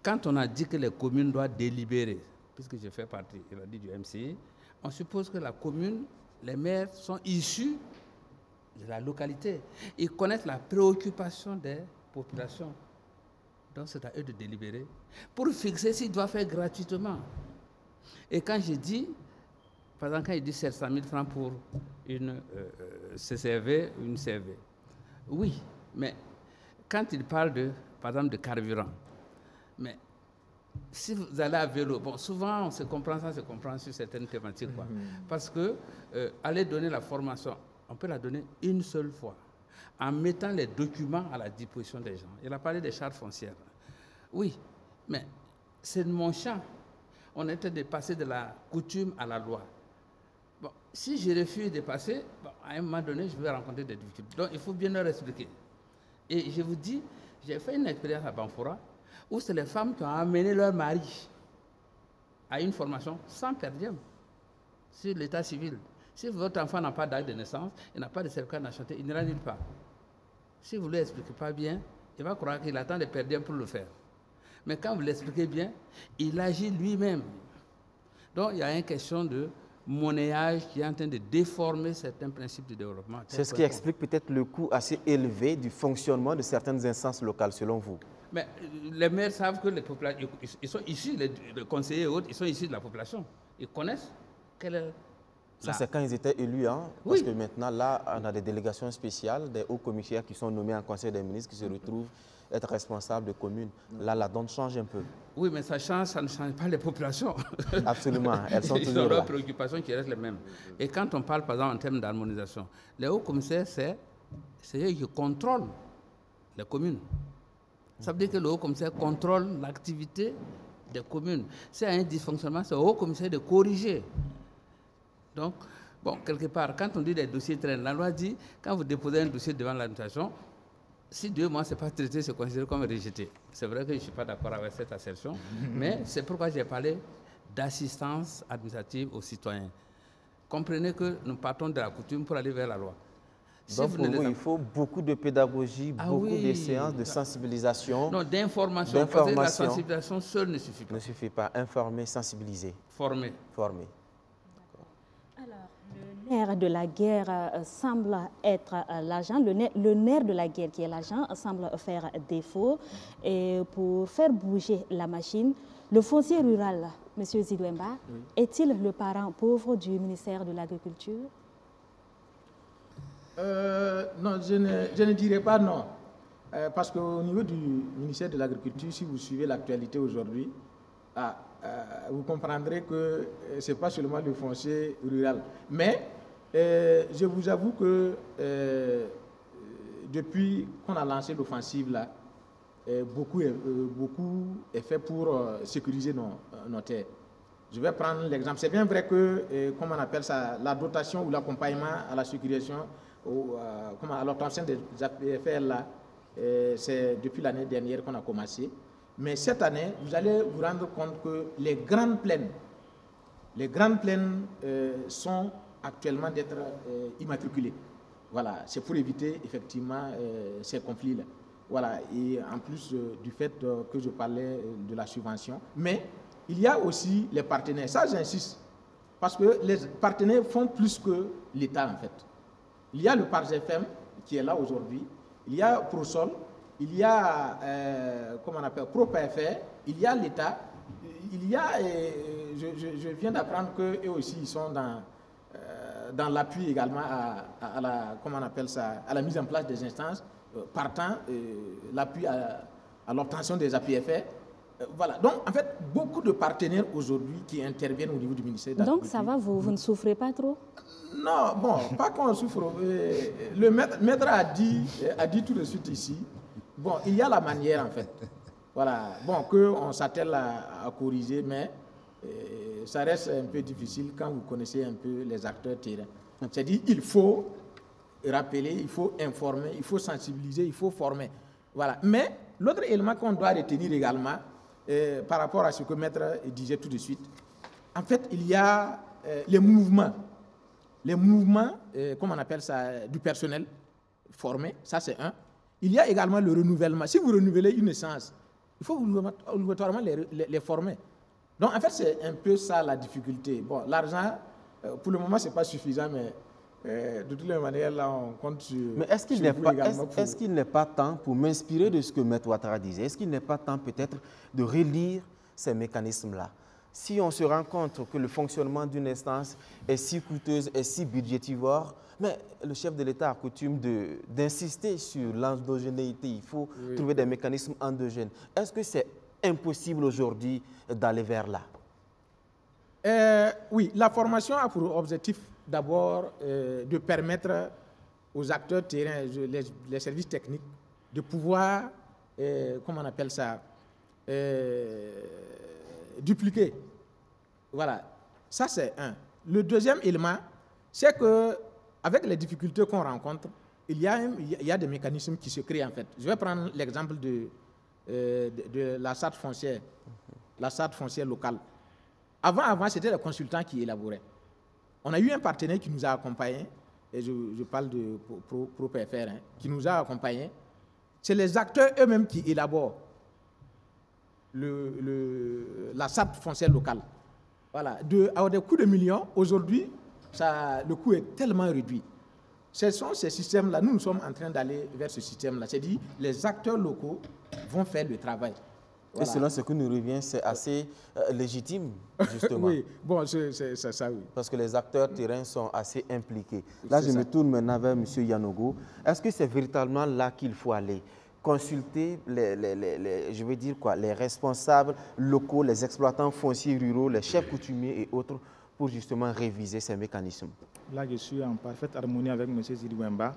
Quand on a dit que les communes doivent délibérer, puisque je fais partie, il a dit du MCI, on suppose que la commune, les maires sont issus de la localité. Ils connaissent la préoccupation des populations. Donc c'est à eux de délibérer pour fixer s'ils doivent faire gratuitement. Et quand je dis, par exemple, quand il dit 700 000 francs pour une CCV, une CV, oui, mais quand il parle de, par exemple, de carburant, mais si vous allez à vélo, bon, souvent on se comprend sur certaines thématiques, quoi. Parce que aller donner la formation, on peut la donner une seule fois, en mettant les documents à la disposition des gens. Il a parlé des chartes foncières. Oui, mais c'est mon champ. On était de passer de la coutume à la loi. Bon, si je refuse de passer, bon, à un moment donné, je vais rencontrer des difficultés. Donc, il faut bien leur expliquer. Et je vous dis, j'ai fait une expérience à Banfora, où c'est les femmes qui ont amené leur mari à une formation sans per diem sur l'état civil. Si votre enfant n'a pas d'acte de naissance, il n'a pas de certificat de nationalité, il n'ira nulle part. Si vous ne lui expliquez pas bien, il va croire qu'il attend des per diem pour le faire. Mais quand vous l'expliquez bien, il agit lui-même. Donc il y a une question de monnayage qui est en train de déformer certains principes de développement.
C'est ce qui explique peut-être le coût assez élevé du fonctionnement de certaines instances locales, selon vous. Mais
les maires savent que les populations, ils sont issus, les conseillers et autres, ils sont issus de la population. Ils connaissent quelle est...
Ça, c'est quand ils étaient élus, hein? Parce que maintenant, là, on a des délégations spéciales, des hauts commissaires qui sont nommés en Conseil des ministres, qui se retrouvent être responsables de communes. Là, la donne change un peu.
Oui, mais ça ne change pas les populations.
Absolument, elles sont toujours là.
Ils ont leurs préoccupations qui restent les mêmes. Et quand on parle, par exemple, en termes d'harmonisation, les hauts commissaires, c'est eux qui contrôlent les communes. Ça veut dire que le haut commissaire contrôle l'activité des communes. S'il y a un dysfonctionnement, c'est au haut commissaire de corriger. Donc, bon, quelque part, quand on dit des dossiers traînent, la loi dit, quand vous déposez un dossier devant l'administration, si 2 mois, ce n'est pas traité, c'est considéré comme rejeté. C'est vrai que je ne suis pas d'accord avec cette assertion, mais c'est pourquoi j'ai parlé d'assistance administrative aux citoyens. Comprenez que nous partons de la coutume pour aller vers la loi.
Si donc, pour vous, il faut beaucoup de pédagogie, beaucoup de séances de sensibilisation.
Non, d'information. Parce que la sensibilisation seule ne suffit pas.
Ne suffit pas. Informer, sensibiliser.
Former.
Former.
Le nerf de la guerre semble être l'argent. Le nerf de la guerre, qui est l'argent, semble faire défaut. Et pour faire bouger la machine, le foncier rural, M. Zidouemba, est-il le parent pauvre du ministère de l'Agriculture?
Non, je ne dirais pas non. Parce qu'au niveau du ministère de l'Agriculture, si vous suivez l'actualité aujourd'hui, vous comprendrez que ce n'est pas seulement le foncier rural. Mais je vous avoue que depuis qu'on a lancé l'offensive, là, beaucoup est fait pour sécuriser nos terres. Je vais prendre l'exemple. C'est bien vrai que, comment on appelle ça, la dotation ou l'accompagnement à la sécurisation, à l'obtention des APFR, là, c'est depuis l'année dernière qu'on a commencé. Mais cette année, vous allez vous rendre compte que les grandes plaines sont actuellement d'être immatriculées. Voilà, c'est pour éviter effectivement ces conflits-là. Voilà, et en plus du fait que je parlais de la subvention. Mais il y a aussi les partenaires. Ça, j'insiste. Parce que les partenaires font plus que l'État, en fait. Il y a le PARGFM qui est là aujourd'hui. Il y a ProSol. Il y a, comment on appelle, ProPFR, il y a l'État, il y a, je viens d'apprendre qu'eux aussi, ils sont dans l'appui également à la, comment on appelle ça, à la mise en place des instances, partant l'appui à l'obtention des APFR. Voilà, donc en fait, beaucoup de partenaires aujourd'hui qui interviennent au niveau du ministère de l'Agriculture.
Donc ça va, vous ne souffrez pas trop?
Non, bon, pas qu'on souffre. Le maître a dit tout de suite ici. Bon, il y a la manière, en fait. Voilà. Bon, qu'on s'attelle à corriger, mais ça reste un peu difficile quand vous connaissez un peu les acteurs terrain. C'est-à-dire qu'il faut rappeler, il faut informer, il faut sensibiliser, il faut former. Voilà. Mais l'autre élément qu'on doit retenir également, par rapport à ce que Maître disait tout de suite, en fait, il y a les mouvements, comment on appelle ça, du personnel formé, ça c'est un. Il y a également le renouvellement. Si vous renouvelez une essence, il faut obligatoirement les former. Donc, en fait, c'est un peu ça la difficulté. Bon, l'argent, pour le moment, ce n'est pas suffisant, mais de toutes les manières, là, on compte sur...
Mais est-ce qu'il n'est pas temps, pour m'inspirer de ce que Maître Ouattara disait, est-ce qu'il n'est pas temps peut-être de relire ces mécanismes-là? Si on se rend compte que le fonctionnement d'une instance est si coûteuse et si budgétivore, mais le chef de l'État a coutume d'insister sur l'endogénéité. Il faut trouver des mécanismes endogènes. Est-ce que c'est impossible aujourd'hui d'aller vers là?
Oui, la formation a pour objectif d'abord de permettre aux acteurs terrain, les services techniques, de pouvoir, comment on appelle ça, dupliquer. Voilà, ça c'est un. Le deuxième élément, c'est qu'avec les difficultés qu'on rencontre, il y a des mécanismes qui se créent en fait. Je vais prendre l'exemple de la charte foncière, locale. Avant, c'était les consultants qui élaboraient. On a eu un partenaire qui nous a accompagnés, et je parle de ProPFR, qui nous a accompagnés. C'est les acteurs eux-mêmes qui élaborent la charte foncière locale. Voilà. À des coûts de millions, aujourd'hui, le coût est tellement réduit. Ce sont ces systèmes-là, nous sommes en train d'aller vers ce système-là. C'est-à-dire les acteurs locaux vont faire le travail.
Voilà. Et selon ce que nous revient, c'est assez légitime, justement.
Oui, bon, c'est ça, oui.
Parce que les acteurs terrains sont assez impliqués. Là, je me tourne maintenant vers M. Yanogo. Est-ce que c'est véritablement là qu'il faut aller? Consulter les responsables locaux, les exploitants fonciers ruraux, les chefs coutumiers et autres pour justement réviser ces mécanismes? Là, je suis en parfaite harmonie avec M. Zidouemba.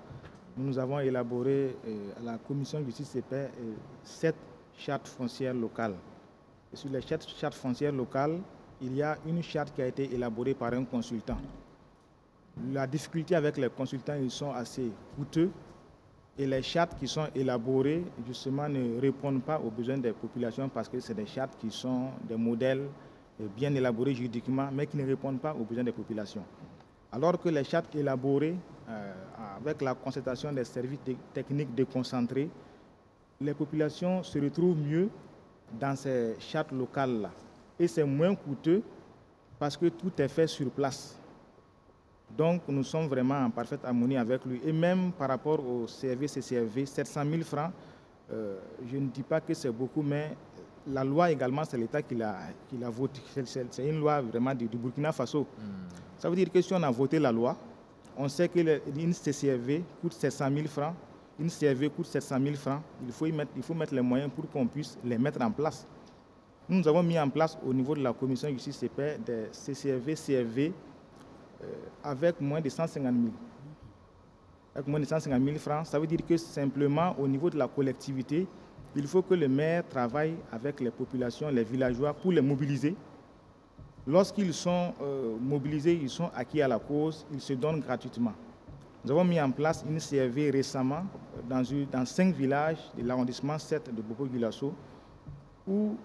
Nous avons élaboré à la commission justice et paix 7 chartes foncières locales. Et sur les chartes foncières locales, il y a une charte qui a été élaborée par un consultant. La difficulté avec les consultants, ils sont assez coûteux. Et les chartes qui sont élaborées, justement, ne répondent pas aux besoins des populations parce que c'est des chartes qui sont des modèles bien élaborés juridiquement, mais qui ne répondent pas aux besoins des populations. Alors que les chartes élaborées avec la concertation des services techniques déconcentrés, les populations se retrouvent mieux dans ces chartes locales-là. Et c'est moins coûteux parce que tout est fait sur place. Donc, nous sommes vraiment en parfaite harmonie avec lui. Et même par rapport au CCRV, 700 000 francs, je ne dis pas que c'est beaucoup, mais la loi également, c'est l'État qui l'a votée. C'est une loi vraiment du Burkina Faso. Ça veut dire que si on a voté la loi, on sait qu'une CCRV coûte 700 000 francs. Une CRV coûte 700 000 francs. Il faut mettre les moyens pour qu'on puisse les mettre en place. Nous avons mis en place au niveau de la commission justice et paix des CRV avec moins de 150 000. Avec moins de 150 000 francs, ça veut dire que simplement au niveau de la collectivité, il faut que le maire travaille avec les populations, les villageois pour les mobiliser. Lorsqu'ils sont mobilisés, ils sont acquis à la cause, ils se donnent gratuitement. Nous avons mis en place une CRV récemment dans 5 villages de l'arrondissement 7 de Bobo-Dioulasso où,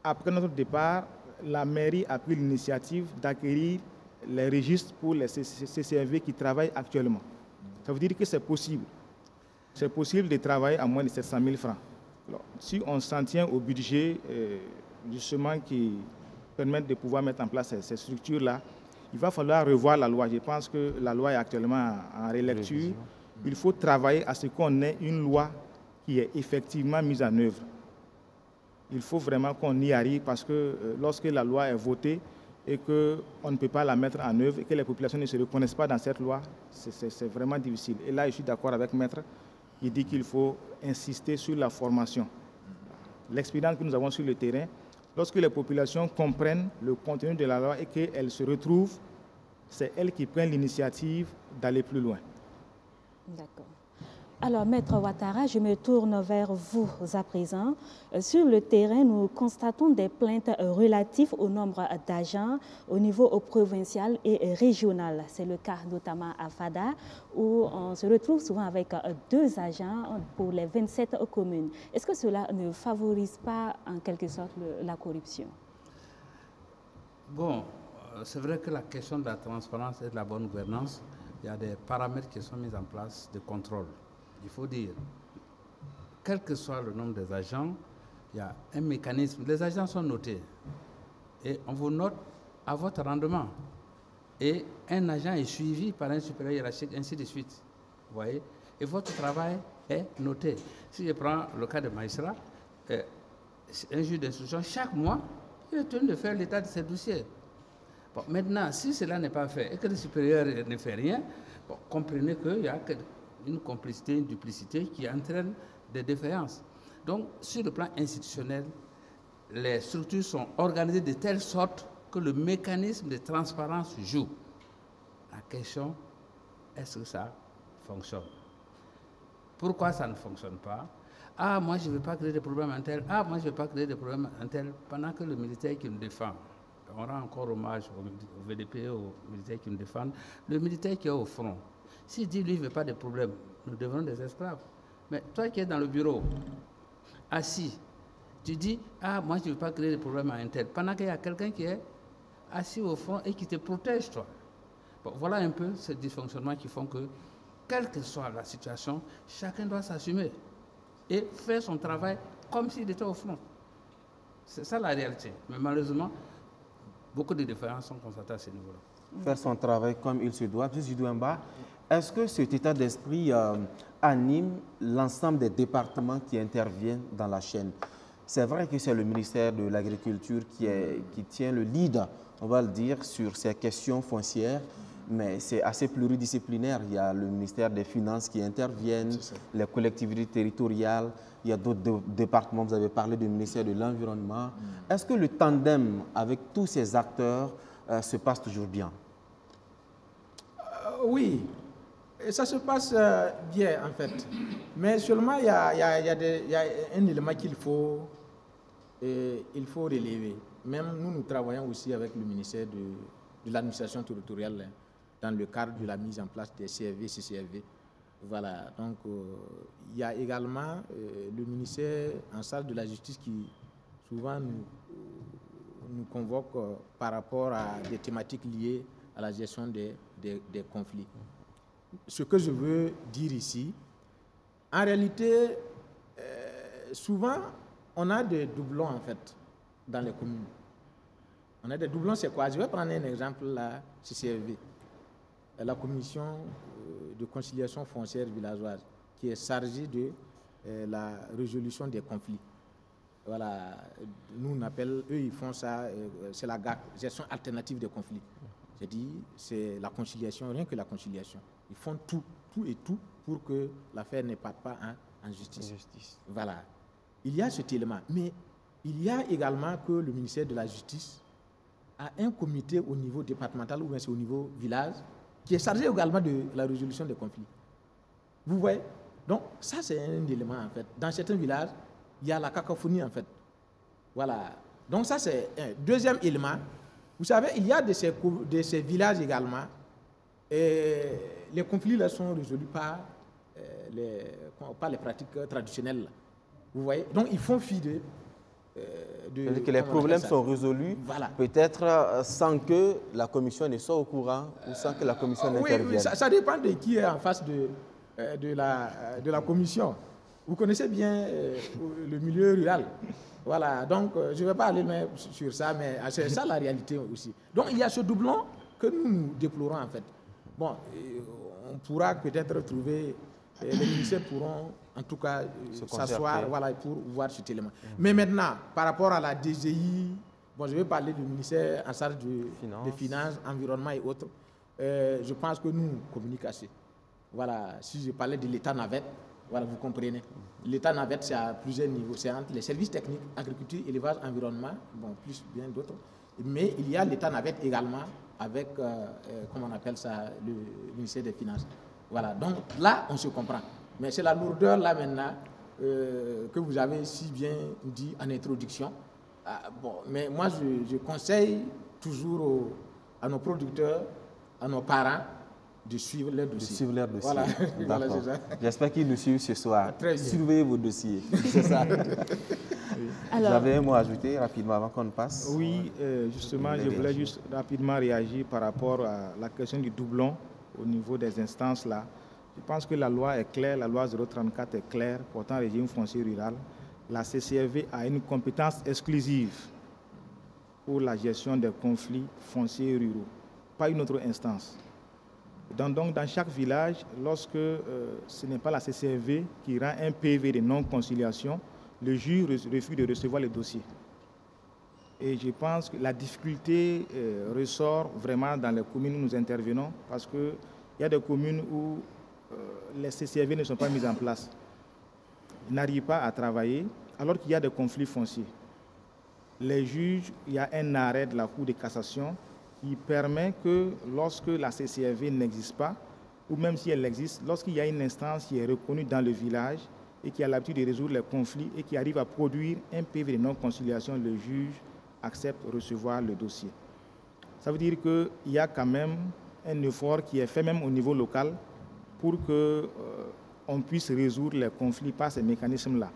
après notre départ, la mairie a pris l'initiative d'acquérir les registres pour les CCRV qui travaillent actuellement. Ça veut dire que c'est possible. C'est possible de travailler à moins de 700 000 francs. Alors, si on s'en tient au budget justement qui permet de pouvoir mettre en place ces structures-là, il va falloir revoir la loi. Je pense que la loi est actuellement en relecture. Il faut travailler à ce qu'on ait une loi qui est effectivement mise en œuvre. Il faut vraiment qu'on y arrive parce que lorsque la loi est votée et qu'on ne peut pas la mettre en œuvre et que les populations ne se reconnaissent pas dans cette loi, c'est vraiment difficile. Et là, je suis d'accord avec Maître qui dit qu'il faut insister sur la formation. L'expérience que nous avons sur le terrain, lorsque les populations comprennent le contenu de la loi et qu'elles se retrouvent, c'est elles qui prennent l'initiative d'aller plus loin.
D'accord. Alors, Maître Ouattara, je me tourne vers vous à présent. Sur le terrain, nous constatons des plaintes relatives au nombre d'agents au niveau provincial et régional. C'est le cas notamment à Fada, où on se retrouve souvent avec 2 agents pour les 27 communes. Est-ce que cela ne favorise pas en quelque sorte la corruption?
Bon, c'est vrai que la question de la transparence et de la bonne gouvernance, il y a des paramètres qui sont mis en place de contrôle. Il faut dire, quel que soit le nombre des agents, il y a un mécanisme. Les agents sont notés et on vous note à votre rendement. Et un agent est suivi par un supérieur hiérarchique, ainsi de suite. Vous voyez? Et votre travail est noté. Si je prends le cas de magistrat, un juge d'instruction, chaque mois, il est tenu de faire l'état de ses dossiers. Bon, maintenant, si cela n'est pas fait et que le supérieur ne fait rien, bon, comprenez qu'il y a une complicité, une duplicité qui entraîne des défaillances. Donc, sur le plan institutionnel, les structures sont organisées de telle sorte que le mécanisme de transparence joue. La question, est-ce que ça fonctionne? Pourquoi ça ne fonctionne pas? Ah, moi, je ne veux pas créer des problèmes en tel. Ah, moi, je ne veux pas créer des problèmes en tel. Pendant que le militaire qui nous défend, on rend encore hommage au VDP, aux militaires qui nous défendent, le militaire qui est au front, s'il dit, lui, il ne veut pas de problème, nous devenons des esclaves. Mais toi qui es dans le bureau, assis, tu dis, ah, moi, je ne veux pas créer de problème à un tel. Pendant qu'il y a quelqu'un qui est assis au front et qui te protège, toi. Bon, voilà un peu ce dysfonctionnement qui font que, quelle que soit la situation, chacun doit s'assumer et faire son travail comme s'il était au front. C'est ça la réalité. Mais malheureusement, beaucoup de défaillances sont constatées à ce niveau-là.
Faire son travail comme il se doit. M. Zidouemba, est-ce que cet état d'esprit anime l'ensemble des départements qui interviennent dans la chaîne? C'est vrai que c'est le ministère de l'Agriculture qui tient le lead, on va le dire, sur ces questions foncières, mais c'est assez pluridisciplinaire. Il y a le ministère des Finances qui interviennent, les collectivités territoriales, il y a d'autres départements, vous avez parlé du ministère de l'Environnement. Est-ce que le tandem avec tous ces acteurs se passe toujours bien?
Oui, et ça se passe bien en fait. Mais seulement il y a un élément qu'il faut relever. Même nous travaillons aussi avec le ministère de l'administration territoriale dans le cadre de la mise en place des CRV, CCRV. Voilà, donc il y a également le ministère en charge de la justice qui souvent nous convoque par rapport à des thématiques liées à la gestion des conflits. Ce que je veux dire ici, en réalité, souvent, on a des doublons en fait dans les communes. On a des doublons, c'est quoi? Je vais prendre un exemple, la CCRV, la commission de conciliation foncière villageoise, qui est chargée de la résolution des conflits. Voilà, nous on appelle, eux ils font ça, c'est la GAC, gestion alternative des conflits. C'est-à-dire, c'est la conciliation, rien que la conciliation. Ils font tout pour que l'affaire ne parte pas en justice. Voilà. Il y a cet élément. Mais il y a également que le ministère de la Justice a un comité au niveau départemental ou bien c'est au niveau village qui est chargé également de la résolution des conflits. Vous voyez? Donc, ça, c'est un élément, en fait. Dans certains villages, il y a la cacophonie, en fait. Voilà. Donc, ça, c'est un deuxième élément. Vous savez, il y a de ces villages également, et les conflits là sont résolus par les pratiques traditionnelles. Vous voyez? Donc, ils font fi de
c'est-à-dire que les problèmes sont résolus, voilà, peut-être sans que la commission ne soit au courant ou sans que la commission n'intervienne.
Oui, ça dépend de qui est en face de la commission. Vous connaissez bien le milieu rural. Voilà, donc je ne vais pas aller loin sur ça, mais c'est ça la réalité aussi. Donc il y a ce doublon que nous déplorons en fait. Bon, on pourra peut-être trouver, les ministères pourront en tout cas s'asseoir, voilà, pour voir cet élément. Mais maintenant, par rapport à la DGI, bon, je vais parler du ministère en charge des finances, environnement et autres. Je pense que nous communiquons assez. Voilà, si je parlais de l'État navette, voilà, vous comprenez. L'État navette, c'est à plusieurs niveaux. C'est entre les services techniques, agriculture, élevage, environnement, bon, plus bien d'autres. Mais il y a l'État navette également avec, comment on appelle ça, le ministère des Finances. Voilà, donc là, on se comprend. Mais c'est la lourdeur là maintenant que vous avez si bien dit en introduction. Mais moi, je conseille toujours à nos producteurs, à nos parents, de suivre leur dossier.
Voilà.
Voilà,
j'espère qu'ils nous suivent ce soir.
Très bien.
Surveillez vos dossiers. C'est ça.
Alors,
vous avez un mot à ajouter rapidement avant qu'on passe?
Oui, justement, je voulais juste rapidement réagir par rapport à la question du doublon au niveau des instances là. Je pense que la loi est claire, la loi 034 est claire, portant régime foncier rural. La CCRV a une compétence exclusive pour la gestion des conflits fonciers ruraux, pas une autre instance. Donc, dans chaque village, lorsque ce n'est pas la CCRV qui rend un PV de non-conciliation, le juge refuse de recevoir le dossier. Et je pense que la difficulté ressort vraiment dans les communes où nous intervenons, parce qu'il y a des communes où les CCRV ne sont pas mises en place. Ils n'arrivent pas à travailler alors qu'il y a des conflits fonciers. Les juges, il y a un arrêt de la Cour de cassation qui permet que lorsque la CCRV n'existe pas, ou même si elle existe, lorsqu'il y a une instance qui est reconnue dans le village et qui a l'habitude de résoudre les conflits et qui arrive à produire un PV de non-conciliation, le juge accepte de recevoir le dossier. Ça veut dire qu'il y a quand même un effort qui est fait même au niveau local pour qu'on puisse résoudre les conflits par ces mécanismes-là.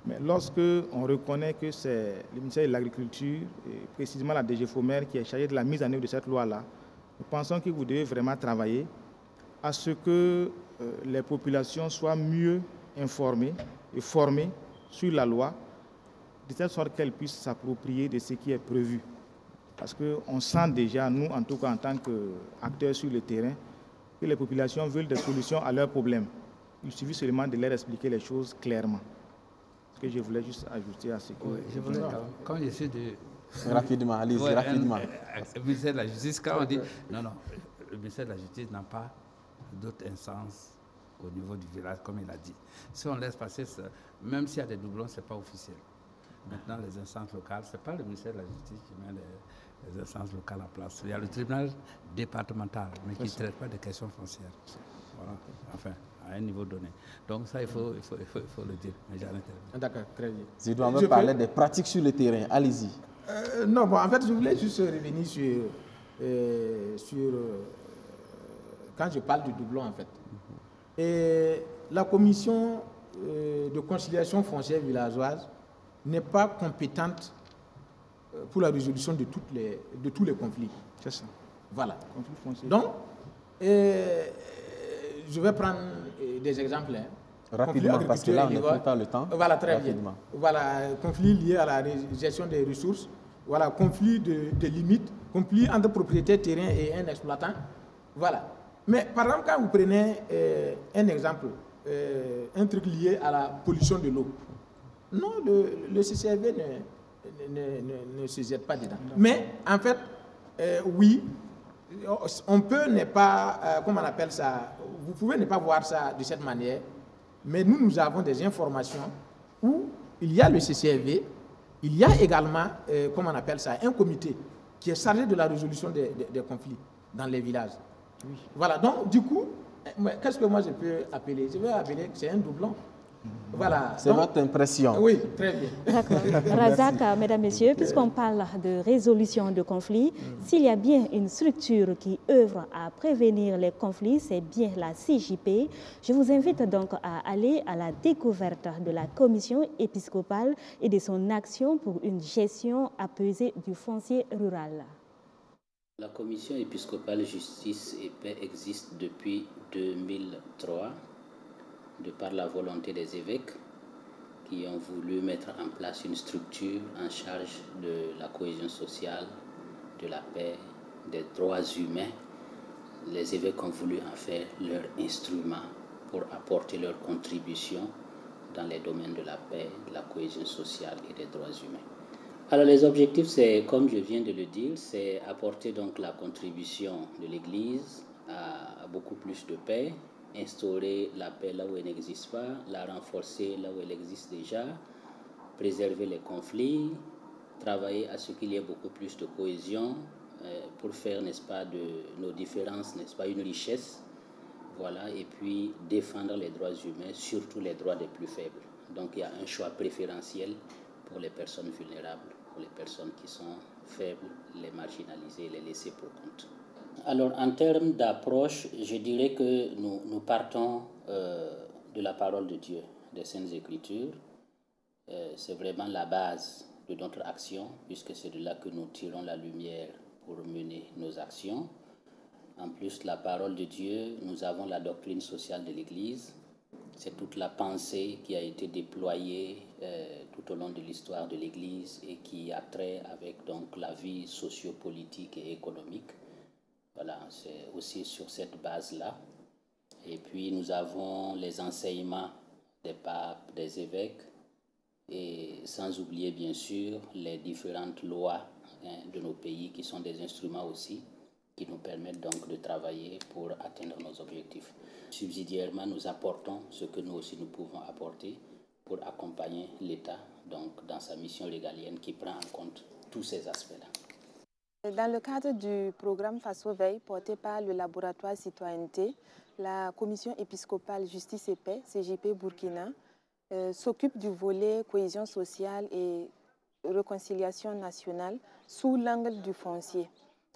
Mais lorsque on reconnaît que c'est le ministère de l'Agriculture, et précisément la DGFOMER, qui est chargée de la mise en œuvre de cette loi-là, nous pensons que vous devez vraiment travailler à ce que les populations soient mieux informées et formées sur la loi, de telle sorte qu'elles puissent s'approprier de ce qui est prévu. Parce qu'on sent déjà, nous, en tout cas en tant qu'acteurs sur le terrain, que les populations veulent des solutions à leurs problèmes. Il suffit seulement de leur expliquer les choses clairement. Ce que je voulais juste ajouter à ce que...
Oui, je voulais, quand je suis de...
Rapidement, allez-y, rapidement.
Le ministère de la Justice, quand on dit... Non, le ministère de la Justice n'a pas d'autres instances au niveau du village, comme il a dit. Si on laisse passer ça, même s'il y a des doublons, ce n'est pas officiel. Maintenant, les instances locales, ce n'est pas le ministère de la Justice qui met les instances locales en place. Il y a le tribunal départemental, mais qui ne traite pas des questions foncières. Voilà. Enfin, à un niveau donné. Donc ça, il faut le dire. Mais j'en interviens.
D'accord, très bien.
Je dois me parler des pratiques sur le terrain. Allez-y.
Non, bon, en fait, je voulais juste revenir sur quand je parle du doublon, en fait. Et la commission de conciliation foncière villageoise n'est pas compétente pour la résolution de tous les conflits.
C'est ça.
Voilà.
Conflit foncier.
Donc, je vais prendre des exemples.
Rapidement, parce que là, on n'a pas le temps.
Voilà, très bien. Voilà, conflit lié à la gestion des ressources. Voilà, conflit de limites, conflit entre propriétaire terrain et un exploitant. Voilà. Mais par exemple, quand vous prenez un exemple, un truc lié à la pollution de l'eau, non, le CCRV ne se jette pas dedans. Mais en fait, oui, on peut ne pas, comment on appelle ça, vous pouvez ne pas voir ça de cette manière, mais nous avons des informations où il y a le CCRV, il y a également, comment on appelle ça, un comité qui est chargé de la résolution des conflits dans les villages. Oui. Voilà, donc du coup, qu'est-ce que moi je peux appeler? Je vais appeler que c'est un doublon. Voilà.
C'est votre impression.
Oui, très bien.
D'accord. Razak, mesdames, messieurs, puisqu'on parle de résolution de conflits, s'il y a bien une structure qui œuvre à prévenir les conflits, c'est bien la CJP. Je vous invite donc à aller à la découverte de la commission épiscopale et de son action pour une gestion apaisée du foncier rural.
La commission épiscopale Justice et Paix existe depuis 2003. De par la volonté des évêques qui ont voulu mettre en place une structure en charge de la cohésion sociale, de la paix, des droits humains, les évêques ont voulu en faire leur instrument pour apporter leur contribution dans les domaines de la paix, de la cohésion sociale et des droits humains. Alors les objectifs, c'est, comme je viens de le dire, c'est apporter donc la contribution de l'Église à beaucoup plus de paix, instaurer la paix là où elle n'existe pas, la renforcer là où elle existe déjà, préserver les conflits, travailler à ce qu'il y ait beaucoup plus de cohésion pour faire, n'est-ce pas, de nos différences, n'est-ce pas, une richesse. Voilà, et puis défendre les droits humains, surtout les droits des plus faibles. Donc il y a un choix préférentiel pour les personnes vulnérables, pour les personnes qui sont faibles, les marginalisées, les laissées pour compte. Alors en termes d'approche, je dirais que nous partons de la parole de Dieu, des Saintes Écritures. C'est vraiment la base de notre action, puisque c'est de là que nous tirons la lumière pour mener nos actions. En plus, la parole de Dieu, nous avons la doctrine sociale de l'Église. C'est toute la pensée qui a été déployée tout au long de l'histoire de l'Église et qui a trait avec donc la vie sociopolitique et économique. Voilà, c'est aussi sur cette base-là. Et puis nous avons les enseignements des papes, des évêques, et sans oublier bien sûr les différentes lois de nos pays qui sont des instruments aussi qui nous permettent donc de travailler pour atteindre nos objectifs. Subsidiairement, nous apportons ce que nous aussi nous pouvons apporter pour accompagner l'État donc dans sa mission régalienne qui prend en compte tous ces aspects-là.
Dans le cadre du programme Faso Veille porté par le laboratoire Citoyenneté, la Commission épiscopale Justice et Paix, CJP Burkina, s'occupe du volet cohésion sociale et réconciliation nationale sous l'angle du foncier.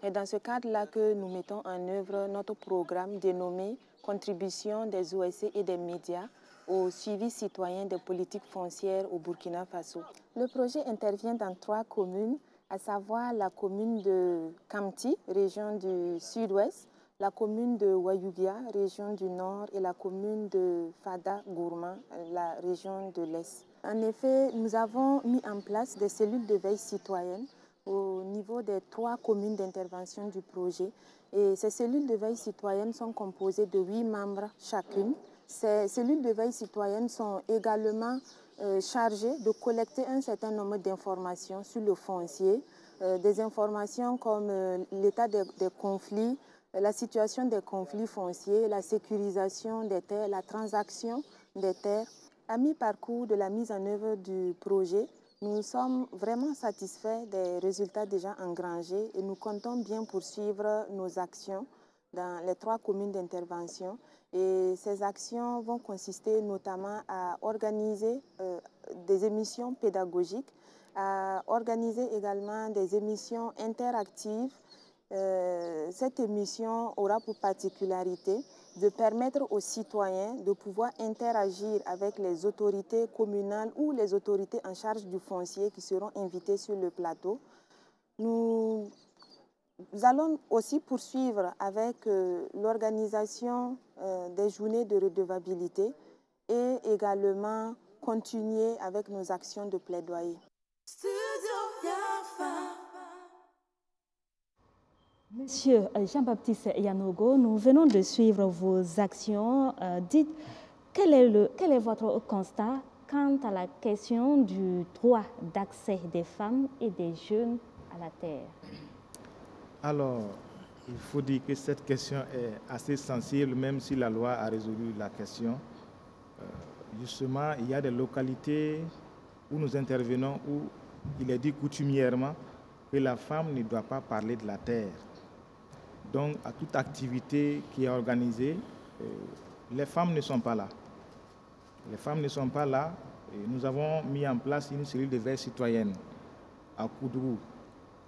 Et dans ce cadre-là que nous mettons en œuvre notre programme dénommé Contribution des OSC et des médias au suivi citoyen des politiques foncières au Burkina Faso. Le projet intervient dans 3 communes, à savoir la commune de Kamti, région du sud-ouest, la commune de Wayugia, région du nord, et la commune de Fada Gourma, la région de l'est. En effet, nous avons mis en place des cellules de veille citoyenne au niveau des 3 communes d'intervention du projet. Et ces cellules de veille citoyenne sont composées de 8 membres chacune. Ces cellules de veille citoyenne sont également chargées de collecter un certain nombre d'informations sur le foncier, des informations comme l'état des conflits, la situation des conflits fonciers, la sécurisation des terres, la transaction des terres. À mi-parcours de la mise en œuvre du projet, nous sommes vraiment satisfaits des résultats déjà engrangés et nous comptons bien poursuivre nos actions dans les 3 communes d'intervention. Et ces actions vont consister notamment à organiser des émissions pédagogiques, à organiser également des émissions interactives. Cette émission aura pour particularité de permettre aux citoyens de pouvoir interagir avec les autorités communales ou les autorités en charge du foncier qui seront invitées sur le plateau. Nous allons aussi poursuivre avec l'organisation des journées de redevabilité et également continuer avec nos actions de plaidoyer.
Monsieur Jean-Baptiste Yanogo, nous venons de suivre vos actions. Dites, quel est votre constat quant à la question du droit d'accès des femmes et des jeunes à la terre?
Alors, il faut dire que cette question est assez sensible, même si la loi a résolu la question. Justement, il y a des localités où nous intervenons, où il est dit coutumièrement que la femme ne doit pas parler de la terre. Donc, à toute activité qui est organisée, les femmes ne sont pas là. Les femmes ne sont pas là. Et nous avons mis en place une cellule de veille citoyenne à Koudrou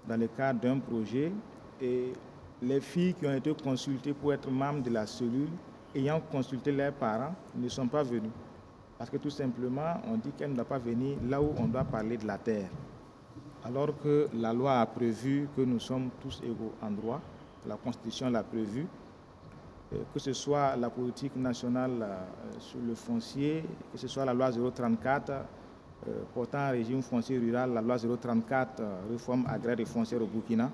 dans le cadre d'un projet. Et les filles qui ont été consultées pour être membres de la cellule, ayant consulté leurs parents, ne sont pas venues. Parce que tout simplement, on dit qu'elles ne doivent pas venir là où on doit parler de la terre. Alors que la loi a prévu que nous sommes tous égaux en droit. La Constitution l'a prévu, que ce soit la politique nationale sur le foncier, que ce soit la loi 034 portant un régime foncier rural, la loi 034 réforme agraire et foncière au Burkina.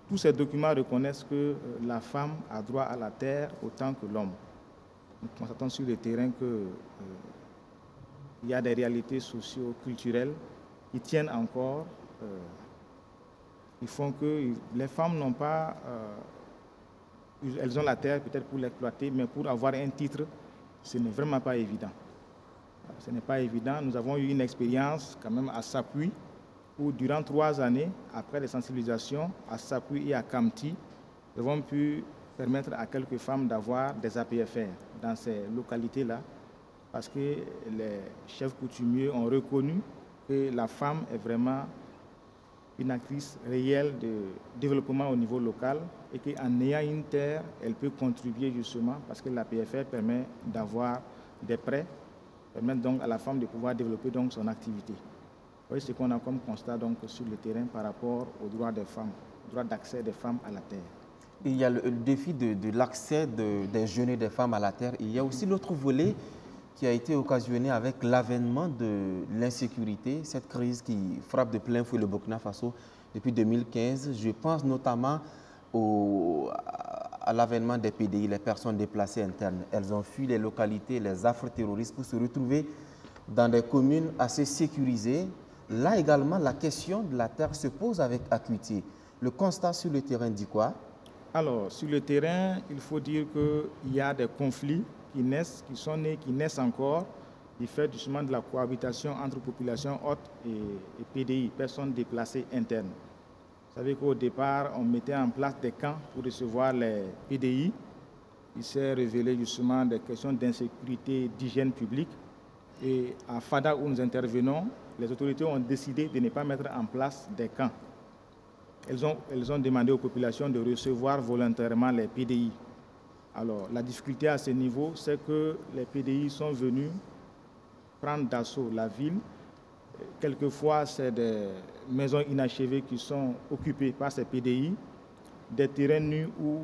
Tous ces documents reconnaissent que la femme a droit à la terre autant que l'homme. Nous constatons sur le terrain qu'il y a des réalités socio-culturelles qui tiennent encore. Ils font que les femmes n'ont pas, elles ont la terre peut-être pour l'exploiter, mais pour avoir un titre, ce n'est vraiment pas évident. Ce n'est pas évident. Nous avons eu une expérience quand même à Sapui, où durant 3 années, après les sensibilisations, à Sapui et à Kamti, nous avons pu permettre à quelques femmes d'avoir des APFR dans ces localités-là, parce que les chefs coutumiers ont reconnu que la femme est vraiment une actrice réelle de développement au niveau local et qu'en ayant une terre, elle peut contribuer justement parce que la PFR permet d'avoir des prêts, permet donc à la femme de pouvoir développer donc son activité. Vous voyez ce qu'on a comme constat donc sur le terrain par rapport aux droits des femmes, au droit d'accès des femmes à la terre.
Il y a le défi de l'accès des jeunes et des femmes à la terre. Il y a aussi l'autre volet qui a été occasionné avec l'avènement de l'insécurité, cette crise qui frappe de plein fouet le Burkina Faso depuis 2015. Je pense notamment à l'avènement des PDI, les personnes déplacées internes. Elles ont fui les localités, les affres terroristes pour se retrouver dans des communes assez sécurisées. Là également, la question de la terre se pose avec acuité. Le constat sur le terrain dit quoi? Alors, sur le terrain, il faut dire qu'il y a des conflits qui naissent, qui sont nés, qui naissent encore, du fait justement de la cohabitation entre population haute et PDI, personnes déplacées internes. Vous savez qu'au départ, on mettait en place des camps pour recevoir les PDI. Il s'est révélé justement des questions d'insécurité, d'hygiène publique. Et à Fada, où nous intervenons, les autorités ont décidé de ne pas mettre en place des camps. Elles ont demandé aux populations de recevoir volontairement les PDI. Alors, la difficulté à ce niveau, c'est que les PDI sont venus prendre d'assaut la ville. Quelquefois, c'est des maisons inachevées qui sont occupées par ces PDI, des terrains nus où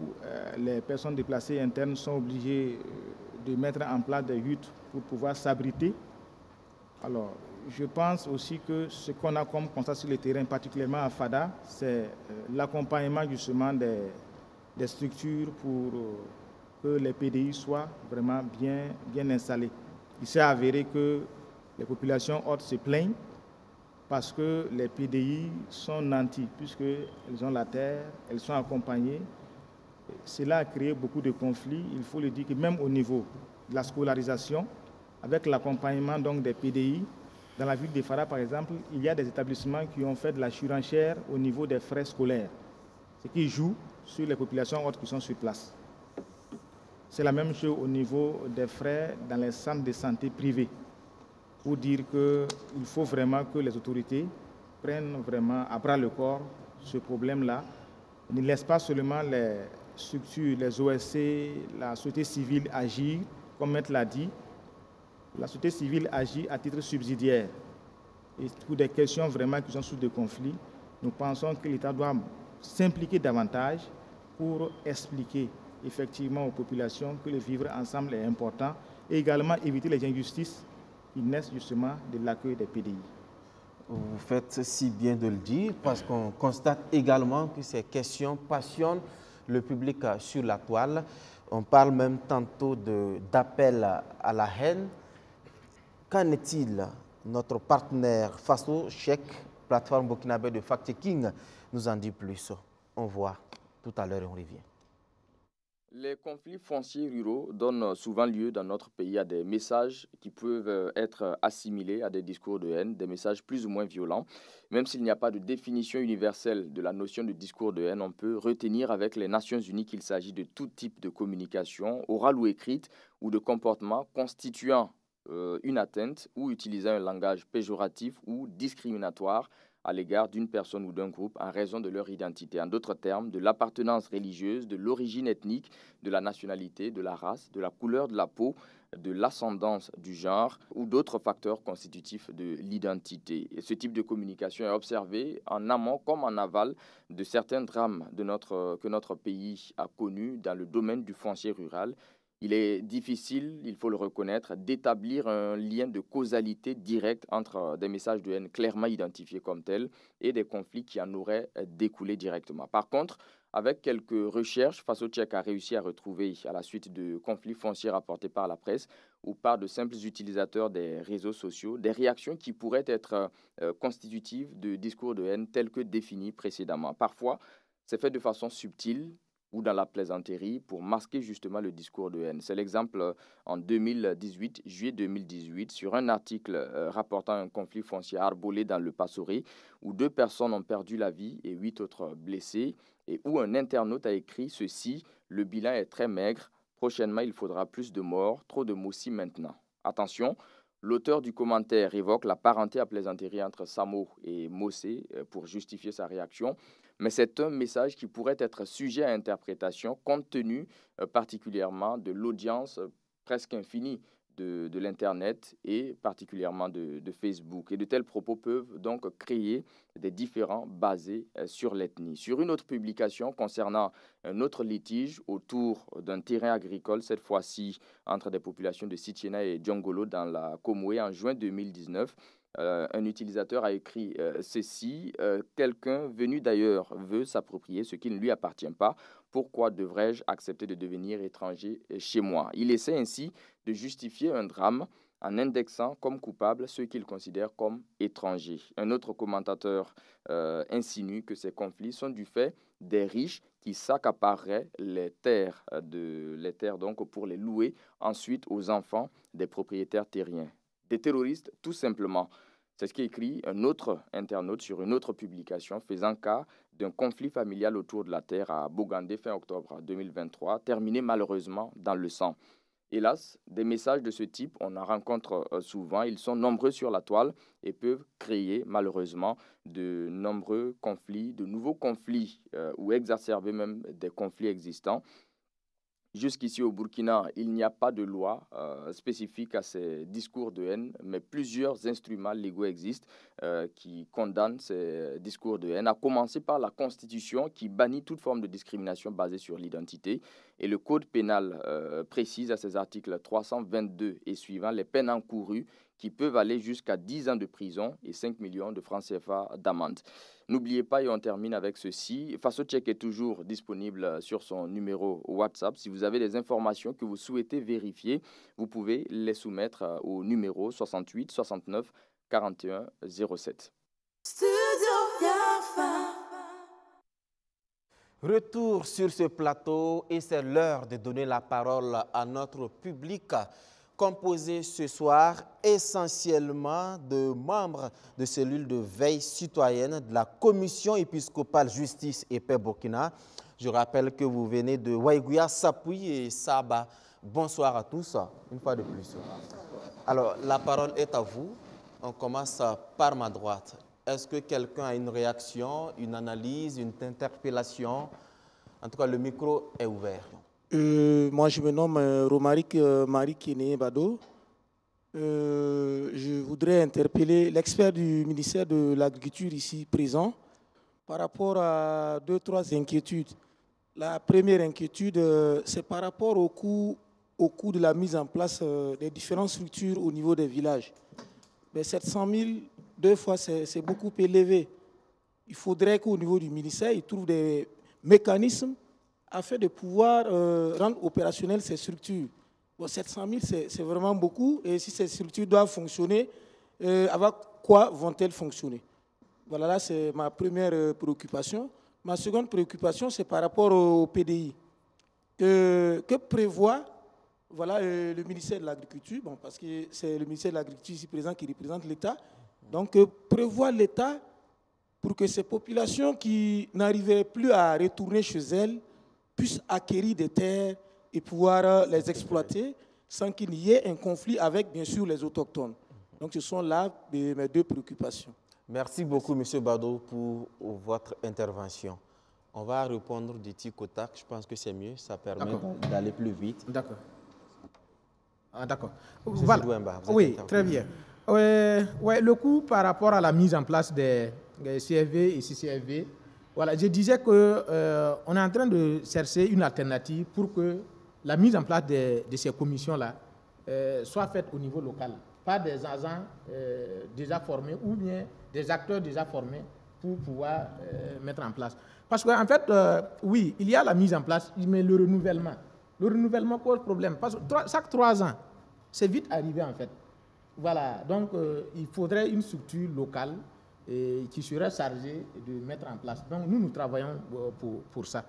les personnes déplacées internes sont obligées de mettre en place des huttes pour pouvoir s'abriter. Alors, je pense aussi que ce qu'on a comme constat sur le terrain, particulièrement à Fada, c'est l'accompagnement justement des structures pour que les PDI soient vraiment bien installés. Il s'est avéré que les populations hautes se plaignent parce que les PDI sont nantis, puisqu'elles ont la terre, elles sont accompagnées. Cela a créé beaucoup de conflits. Il faut le dire que même au niveau de la scolarisation, avec l'accompagnement donc des PDI, dans la ville de Fada, par exemple, il y a des établissements qui ont fait de la surenchère au niveau des frais scolaires, ce qui joue sur les populations hautes qui sont sur place. C'est la même chose au niveau des frais dans les centres de santé privés, pour dire qu'il faut vraiment que les autorités prennent vraiment à bras le corps ce problème-là, ne laissent pas seulement les structures, les OSC, la société civile agir, comme Maître l'a dit. La société civile agit à titre subsidiaire. Et pour des questions vraiment qui sont sous de conflits, nous pensons que l'État doit s'impliquer davantage pour expliquer effectivement aux populations que le vivre ensemble est important et également éviter les injustices qui naissent justement de l'accueil des PDI. Vous faites si bien de le dire parce qu'on constate également que ces questions passionnent le public sur la toile. On parle même tantôt d'appel à la haine. Qu'en est-il? Notre partenaire Faso Cheikh, plateforme burkinabé de fact-checking, nous en dit plus. On voit tout à l'heure et on revient.
Les conflits fonciers ruraux donnent souvent lieu dans notre pays à des messages qui peuvent être assimilés à des discours de haine, des messages plus ou moins violents. Même s'il n'y a pas de définition universelle de la notion de discours de haine, on peut retenir avec les Nations Unies qu'il s'agit de tout type de communication, orale ou écrite, ou de comportement constituant une atteinte ou utilisant un langage péjoratif ou discriminatoire à l'égard d'une personne ou d'un groupe en raison de leur identité. En d'autres termes, de l'appartenance religieuse, de l'origine ethnique, de la nationalité, de la race, de la couleur de la peau, de l'ascendance du genre ou d'autres facteurs constitutifs de l'identité. Ce type de communication est observé en amont comme en aval de certains drames que notre pays a connus dans le domaine du foncier rural. Il est difficile, il faut le reconnaître, d'établir un lien de causalité directe entre des messages de haine clairement identifiés comme tels et des conflits qui en auraient découlé directement. Par contre, avec quelques recherches, Faso Cheikh a réussi à retrouver, à la suite de conflits fonciers rapportés par la presse ou par de simples utilisateurs des réseaux sociaux, des réactions qui pourraient être constitutives de discours de haine tels que définis précédemment. Parfois, c'est fait de façon subtile, ou dans la plaisanterie pour masquer justement le discours de haine. C'est l'exemple en 2018, juillet 2018, sur un article rapportant un conflit foncier à Arbolé dans le Passoré, où 2 personnes ont perdu la vie et 8 autres blessés. et où un internaute a écrit ceci: le bilan est très maigre, prochainement il faudra plus de morts, trop de moussis maintenant. Attention, l'auteur du commentaire évoque la parenté à plaisanterie entre Samo et Mossé pour justifier sa réaction, mais c'est un message qui pourrait être sujet à interprétation compte tenu particulièrement de l'audience presque infinie de l'Internet et particulièrement de Facebook. Et de tels propos peuvent donc créer des différends basés sur l'ethnie. Sur une autre publication concernant un autre litige autour d'un terrain agricole, cette fois-ci entre des populations de Sitiena et Djongolo dans la Komoé en juin 2019, un utilisateur a écrit ceci: quelqu'un venu d'ailleurs veut s'approprier ce qui ne lui appartient pas. Pourquoi devrais-je accepter de devenir étranger chez moi? Il essaie ainsi de justifier un drame en indexant comme coupables ceux qu'il considère comme étrangers. Un autre commentateur insinue que ces conflits sont du fait des riches qui s'accapareraient les terres donc pour les louer ensuite aux enfants des propriétaires terriens. Des terroristes, tout simplement. C'est ce qu'écrit un autre internaute sur une autre publication faisant cas d'un conflit familial autour de la terre à Bogandé fin octobre 2023, terminé malheureusement dans le sang. Hélas, des messages de ce type, on en rencontre souvent. Ils sont nombreux sur la toile et peuvent créer malheureusement de nombreux conflits, de nouveaux conflits ou exacerber même des conflits existants. Jusqu'ici au Burkina, il n'y a pas de loi spécifique à ces discours de haine, mais plusieurs instruments légaux existent qui condamnent ces discours de haine, à commencer par la Constitution qui bannit toute forme de discrimination basée sur l'identité. Et le Code pénal précise à ses articles 322 et suivants les peines encourues qui peuvent aller jusqu'à 10 ans de prison et 5 millions de francs CFA d'amende. N'oubliez pas, et on termine avec ceci, FassoCheck est toujours disponible sur son numéro WhatsApp. Si vous avez des informations que vous souhaitez vérifier, vous pouvez les soumettre au numéro 68 69 41 07.
Retour sur ce plateau et c'est l'heure de donner la parole à notre public, composé ce soir essentiellement de membres de cellules de veille citoyenne de la Commission épiscopale Justice et Paix Burkina. Je rappelle que vous venez de Waïgouya, Sapui et Saba. Bonsoir à tous, une fois de plus. Alors, la parole est à vous. On commence par ma droite. Est-ce que quelqu'un a une réaction, une analyse, une interpellation? En tout cas, le micro est ouvert.
Moi, je me nomme Romaric Marie-Kéné Bado. Je voudrais interpeller l'expert du ministère de l'Agriculture ici présent par rapport à 2-3 inquiétudes. La première inquiétude, c'est par rapport au coût de la mise en place des différentes structures au niveau des villages. Mais 700 000, deux fois, c'est beaucoup élevé. Il faudrait qu'au niveau du ministère, il trouve des mécanismes afin de pouvoir rendre opérationnelles ces structures. Bon, 700 000, c'est vraiment beaucoup. Et si ces structures doivent fonctionner, avec quoi vont-elles fonctionner? Voilà, là, c'est ma première préoccupation. Ma seconde préoccupation, c'est par rapport au PDI. Que prévoit le ministère de l'Agriculture, bon, parce que c'est le ministère de l'Agriculture ici présent qui représente l'État. Donc, prévoit l'État pour que ces populations qui n'arrivaient plus à retourner chez elles puissent acquérir des terres et pouvoir les exploiter sans qu'il y ait un conflit avec, bien sûr, les autochtones. Donc, ce sont là mes deux préoccupations.
Merci beaucoup, M. Bado, pour votre intervention. On va répondre du tic au tac. Je pense que c'est mieux. Ça permet d'aller plus vite.
D'accord. Ah, d'accord.
Voilà.
Oui, très bien. Le coût par rapport à la mise en place des CFV et CCFV, voilà, je disais qu'on est en train de chercher une alternative pour que la mise en place de ces commissions-là soit faite au niveau local, pas des agents déjà formés ou bien des acteurs déjà formés pour pouvoir mettre en place. Parce qu'en fait, oui, il y a la mise en place, mais le renouvellement pose problème. Parce que chaque 3 ans, c'est vite arrivé en fait. Voilà, donc il faudrait une structure locale qui serait chargée de mettre en place. Donc nous travaillons pour ça.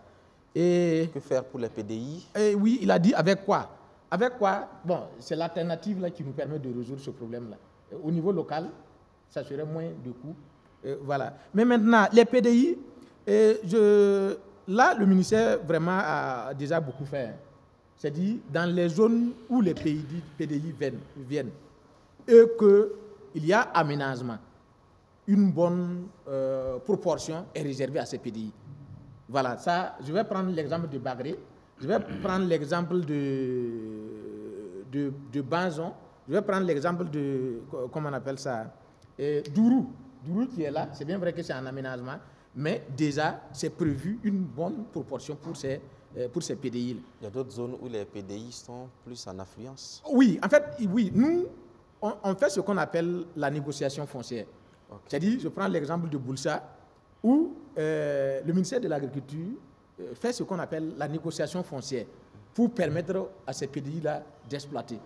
Et
que faire pour les PDI?
Oui, il a dit avec quoi? Avec quoi? Bon, c'est l'alternative là qui nous permet de résoudre ce problème-là. Au niveau local, ça serait moins de coûts. Voilà. Mais maintenant, les PDI, là, le ministère vraiment a déjà beaucoup fait. C'est-à-dire, dans les zones où les PDI viennent et qu'il y a aménagement, une bonne proportion est réservée à ces PDI. Voilà, ça, je vais prendre l'exemple de Bagré, je vais prendre l'exemple de Banzon, je vais prendre l'exemple de, comment on appelle ça, Dourou. Dourou qui est là, c'est bien vrai que c'est un aménagement, mais déjà, c'est prévu une bonne proportion pour ces PDI.
Il y a d'autres zones où les PDI sont plus en affluence.
Oui, en fait, oui, nous, on fait ce qu'on appelle la négociation foncière. Okay. C'est-à-dire, je prends l'exemple de Boulsa, où le ministère de l'Agriculture fait ce qu'on appelle la négociation foncière pour permettre à ces PDI-là d'exploiter.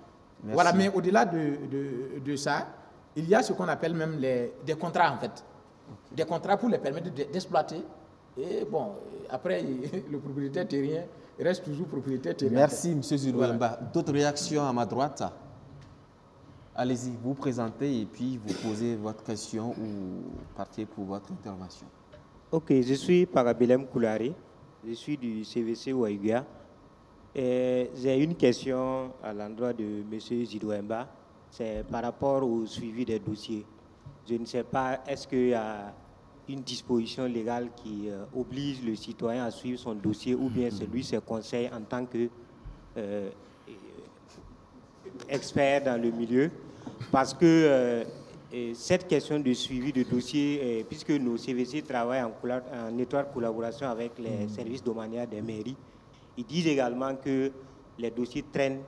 Voilà, mais au-delà de ça, il y a ce qu'on appelle même des contrats, en fait. Okay. Des contrats pour les permettre d'exploiter. Et bon, après, le propriétaire terrien reste toujours propriétaire terrien.
Merci, M. Zidouemba. Voilà. D'autres réactions à ma droite? Allez-y, vous présentez et puis vous posez votre question ou partez pour votre intervention.
Ok, je suis Parabelem Koulari, je suis du CVC Ouaïga. J'ai une question à l'endroit de M. Zidouemba, c'est par rapport au suivi des dossiers. Je ne sais pas, est-ce qu'il y a une disposition légale qui oblige le citoyen à suivre son dossier ou bien c'est lui ses conseils en tant que expert dans le milieu, parce que cette question de suivi de dossier, puisque nos CVC travaillent en étroite collaboration avec les services domaniaux des mairies, ils disent également que les dossiers traînent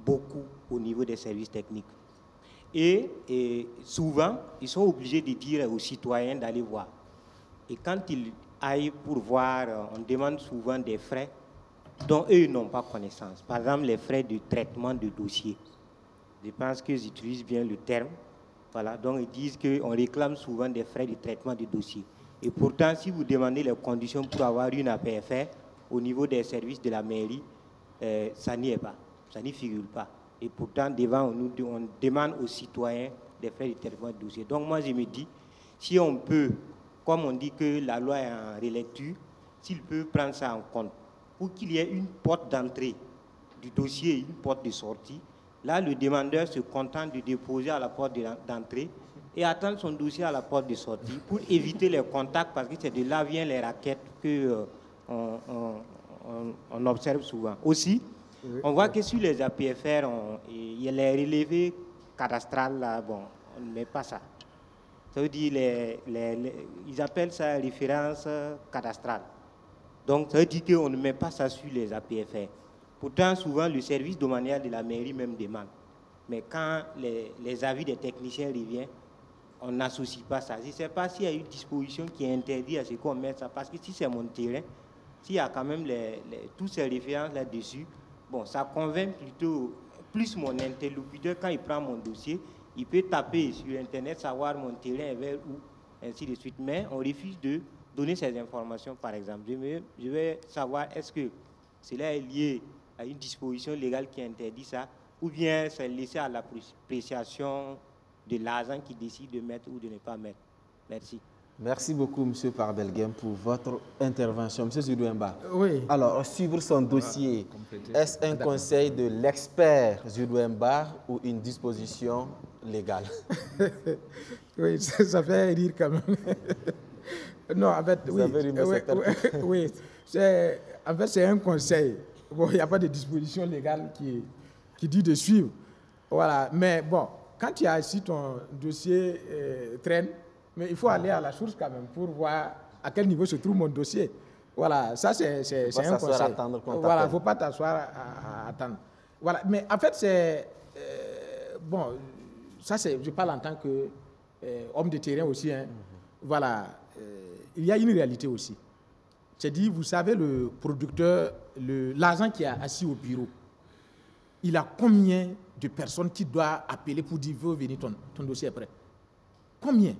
beaucoup au niveau des services techniques. Et souvent, ils sont obligés de dire aux citoyens d'aller voir. Et quand ils aillent pour voir, on demande souvent des frais dont eux n'ont pas connaissance. Par exemple, les frais de traitement de dossier. Je pense qu'ils utilisent bien le terme. Voilà, donc ils disent qu'on réclame souvent des frais de traitement de dossier. Et pourtant, si vous demandez les conditions pour avoir une APFR au niveau des services de la mairie, ça n'y est pas, ça n'y figure pas. Et pourtant, devant, on demande aux citoyens des frais de traitement de dossier. Donc moi, je me dis, si on peut, comme on dit que la loi est en relecture, s'il peut prendre ça en compte, pour qu'il y ait une porte d'entrée du dossier et une porte de sortie, là, le demandeur se contente de déposer à la porte d'entrée et attendre son dossier à la porte de sortie pour éviter les contacts, parce que c'est de là viennent les raquettes qu'on observe souvent. Aussi, on voit que sur les APFR, il y a les relevés cadastrales, là, bon, on ne met pas ça. Ça veut dire, ils appellent ça référence cadastrale. Donc, ça veut dire qu'on ne met pas ça sur les APFR. Pourtant, souvent, le service domanial de la mairie même demande. Mais quand les avis des techniciens reviennent, on n'associe pas ça. Je ne sais pas s'il y a une disposition qui interdit à ce qu'on mette ça. Parce que si c'est mon terrain, s'il y a quand même toutes ces références là-dessus, bon, ça convainc plutôt plus mon interlocuteur quand il prend mon dossier. Il peut taper sur Internet, savoir mon terrain est vers où, ainsi de suite. Mais on refuse de donner ces informations, par exemple. Je vais savoir, est-ce que cela est lié à une disposition légale qui interdit ça, ou bien c'est laissé à l'appréciation de l'agent qui décide de mettre ou de ne pas mettre. Merci.
Merci beaucoup, M. Parabelgem, pour votre intervention. M. Zidouemba,
oui.
Alors, suivre son dossier, est-ce un conseil de l'expert Zidouemba ou une disposition légale?
Oui, ça fait rire quand même. Non, en fait, oui. Oui, en fait, c'est un conseil. Bon, il n'y a pas de disposition légale qui dit de suivre. Voilà. Mais bon, quand tu as ici ton dossier traîne, mais il faut aller à la source quand même pour voir à quel niveau se trouve mon dossier. Voilà, ça c'est un conseil. Voilà, il ne faut pas t'asseoir à attendre. Voilà, mais en fait, c'est... bon, ça c'est... Je parle en tant qu'homme de terrain aussi. Hein. Voilà, il y a une réalité aussi. C'est dit, vous savez, le producteur, l'agent qui est assis au bureau, il a combien de personnes qui doivent appeler pour dire, venez, ton dossier est prêt? Combien?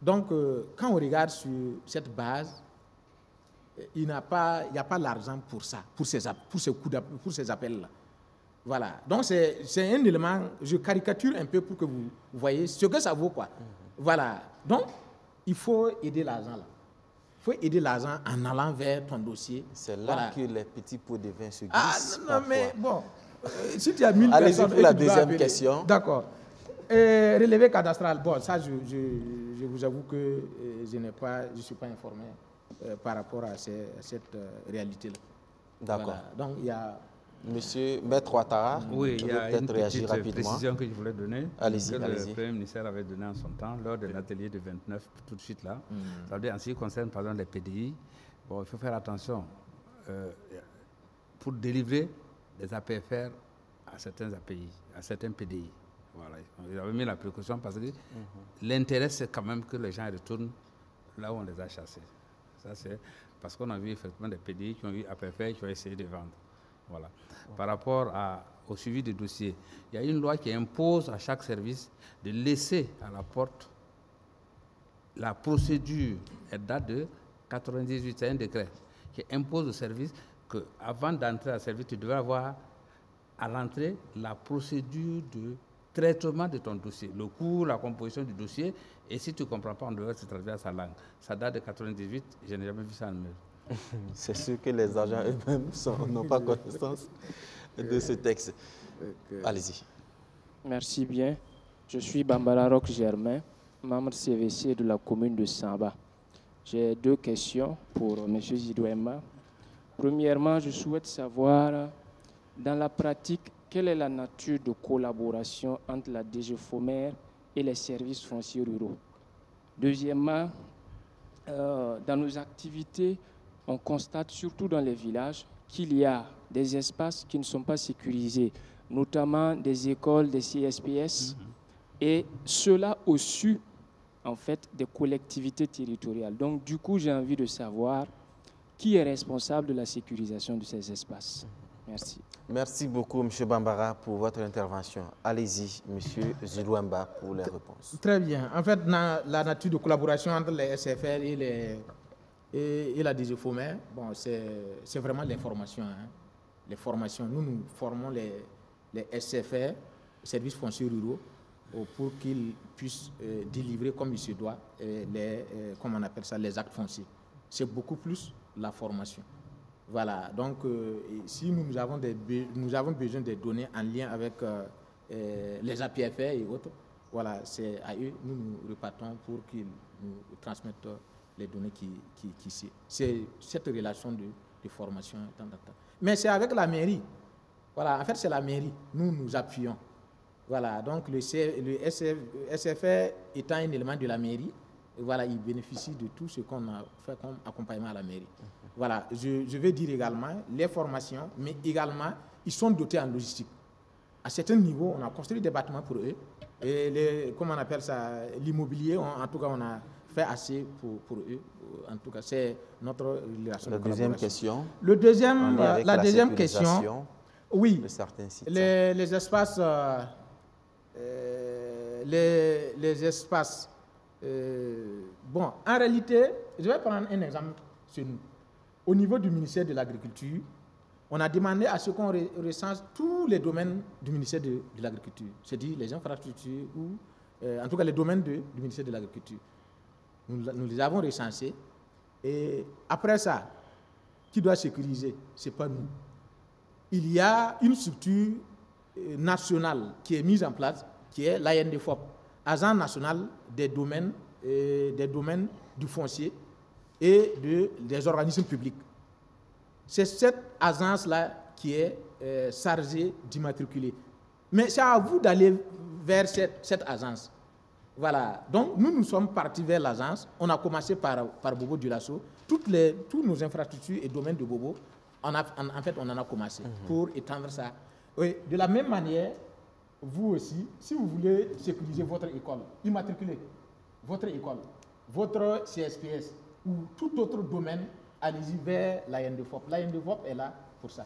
Donc, quand on regarde sur cette base, il n'y a pas l'argent pour ça, pour ces appels-là. Voilà. Donc, c'est un élément, je caricature un peu pour que vous voyez ce que ça vaut, quoi. Voilà. Donc, il faut aider l'argent là. faut aider l'agent en allant vers ton dossier.
C'est là que les petits pots de vin se glissent.
Ah non, mais bon, si tu as 1000
Allez-y
personnes...
pour la deuxième question.
D'accord. Relevé cadastral, bon, ça, je vous avoue que je ne suis pas informé par rapport à cette réalité-là.
D'accord.
Voilà. Donc, il y a...
Monsieur Maître Ouattara,
oui, il y a une petite précision que je voulais donner,
allez-y,
que le Premier ministère avait donné en son temps, lors de l'atelier de 29, tout de suite là. Ça veut dire, en ce qui concerne, par exemple, les PDI, bon, il faut faire attention. Pour délivrer des APFR à certains API, à certains PDI. Voilà. Ils avaient mis la précaution parce que l'intérêt, c'est quand même que les gens retournent là où on les a chassés. Ça, c'est parce qu'on a vu effectivement des PDI qui ont eu APFR, qui ont essayé de vendre. Voilà. Par rapport au suivi des dossiers, il y a une loi qui impose à chaque service de laisser à la porte la procédure. Elle date de 98, c'est un décret qui impose au service qu'avant d'entrer à service, tu devrais avoir à l'entrée la procédure de traitement de ton dossier, le cours, la composition du dossier, et si tu ne comprends pas, on devrait se traduire à sa langue. Ça date de 98, je n'ai jamais vu ça en eux.
C'est sûr que les agents eux-mêmes n'ont pas connaissance de ce texte. Allez-y.
Merci bien. Je suis Bambara Roch Germain, membre CVC de la commune de Samba. J'ai deux questions pour M. Zidouemba. Premièrement, je souhaite savoir, dans la pratique, quelle est la nature de collaboration entre la DGFOMER et les services fonciers ruraux. Deuxièmement, dans nos activités, on constate surtout dans les villages qu'il y a des espaces qui ne sont pas sécurisés, notamment des écoles, des CSPS, et cela au su, en fait, des collectivités territoriales. Donc, du coup, j'ai envie de savoir qui est responsable de la sécurisation de ces espaces. Merci.
Merci beaucoup, M. Bambara, pour votre intervention. Allez-y, M. Zidouemba, pour les réponses.
Très bien. En fait, dans la nature de collaboration entre les SFR et la DGFOMER, bon, c'est vraiment les formations. Hein. Les formations. Nous formons les SFR, services fonciers ruraux, pour qu'ils puissent délivrer comme il se doit comment on appelle ça, les actes fonciers. C'est beaucoup plus la formation. Voilà, donc si nous avons besoin de données en lien avec les APFR et autres, voilà, c'est à eux, nous repartons pour qu'ils nous transmettent les données c'est cette relation de formation. Mais c'est avec la mairie. Voilà, en fait, c'est la mairie. Nous appuyons. Voilà, donc le SFR étant un élément de la mairie, voilà, il bénéficie de tout ce qu'on a fait comme accompagnement à la mairie. Voilà, je veux dire également les formations, mais également, ils sont dotés en logistique. À certains niveaux, on a construit des bâtiments pour eux. Et comment on appelle ça, l'immobilier, en tout cas, on a fait assez pour eux. En tout cas, c'est notre relation.
La deuxième question.
La deuxième question. Oui, les espaces. Les espaces. Bon, en réalité, je vais prendre un exemple sur nous. Au niveau du ministère de l'Agriculture, on a demandé à ce qu'on recense tous les domaines du ministère de l'Agriculture, c'est-à-dire les infrastructures ou en tout cas les domaines du ministère de l'Agriculture. Nous les avons recensés et après ça, qui doit sécuriser? Ce n'est pas nous. Il y a une structure nationale qui est mise en place, qui est l'ANDFOP, Agence nationale des domaines du foncier et des organismes publics. C'est cette agence-là qui est chargée d'immatriculer. Mais c'est à vous d'aller vers cette agence. Voilà. Donc, nous sommes partis vers l'agence. On a commencé par Bobo Dioulasso. Tous nos infrastructures et domaines de Bobo, en fait, on en a commencé pour étendre ça. Oui, de la même manière, vous aussi, si vous voulez sécuriser votre école, immatriculer votre école, votre CSPS ou tout autre domaine, allez-y vers l'ANDFOP. L'ANDFOP est là pour ça.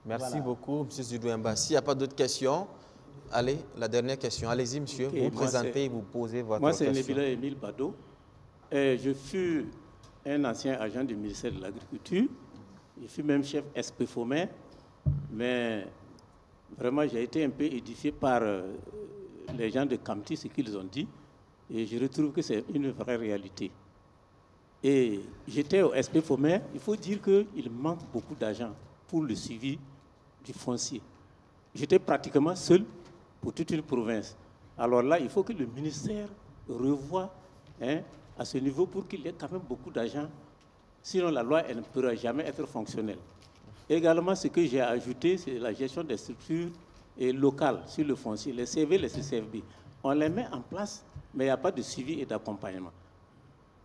Merci beaucoup, M. Zidouemba. S'il n'y a pas d'autres questions, allez, la dernière question. Allez-y, monsieur, vous présentez, vous posez votre question.
Moi, c'est Nebila Émile Bado. Je fus un ancien agent du ministère de l'Agriculture. Je fus même chef SPFOMER, mais vraiment, j'ai été un peu édifié par les gens de Kamti, ce qu'ils ont dit, et je retrouve que c'est une vraie réalité. Et j'étais au SP Fomer, il faut dire qu'il manque beaucoup d'argent pour le suivi du foncier. J'étais pratiquement seul pour toute une province. Alors là, il faut que le ministère revoie à ce niveau pour qu'il y ait quand même beaucoup d'argent. Sinon, la loi elle ne pourra jamais être fonctionnelle. Également, ce que j'ai ajouté, c'est la gestion des structures locales sur le foncier, les CV, les CCFB. On les met en place, mais il n'y a pas de suivi et d'accompagnement.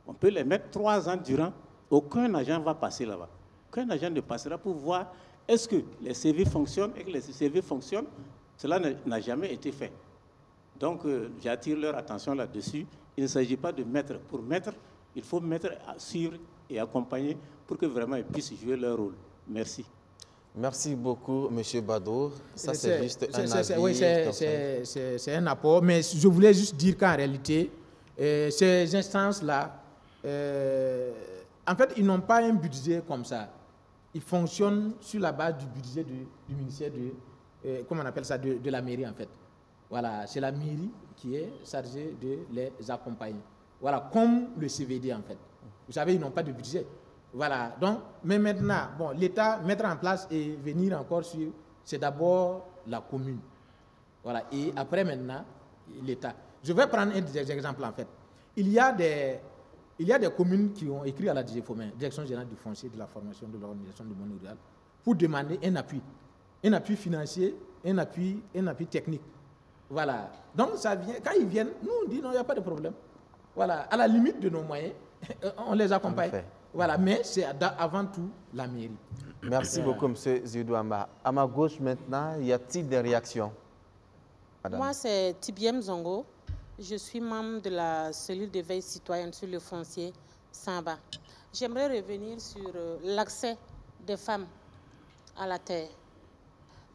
On peut les mettre 3 ans durant, aucun agent va passer là-bas. Aucun agent ne passera pour voir est-ce que les CV fonctionnent et que les CV fonctionnent. Cela n'a jamais été fait. Donc, j'attire leur attention là-dessus. Il ne s'agit pas de mettre pour mettre, il faut mettre, suivre et accompagner pour que vraiment ils puissent jouer leur rôle. Merci.
Merci beaucoup, M. Bado. Ça, c'est juste un avis.
Oui, c'est un apport, mais je voulais juste dire qu'en réalité, ces instances-là, en fait, ils n'ont pas un budget comme ça. Ils fonctionnent sur la base du budget du ministère comment on appelle ça, de la mairie, en fait. Voilà, c'est la mairie qui est chargée de les accompagner. Voilà, comme le CVD, en fait. Vous savez, ils n'ont pas de budget. Voilà, donc, mais maintenant, bon, l'État, mettre en place et venir encore sur, c'est d'abord la commune. Voilà, et après maintenant, l'État. Je vais prendre des exemples, en fait. Il y a des communes qui ont écrit à la DGFOMEN, Direction Générale du Foncier, de la Formation, de l'Organisation du monde rural, pour demander un appui financier, un appui technique. Voilà, donc ça vient, quand ils viennent, nous on dit non, il n'y a pas de problème. Voilà, à la limite de nos moyens, on les accompagne. Voilà, mais c'est avant tout la mairie.
Merci beaucoup, M. Zidouamba. À ma gauche maintenant, y a-t-il des réactions? Madame.
Moi, c'est Tibiem Zongo. Je suis membre de la cellule de veille citoyenne sur le foncier Samba. J'aimerais revenir sur l'accès des femmes à la terre.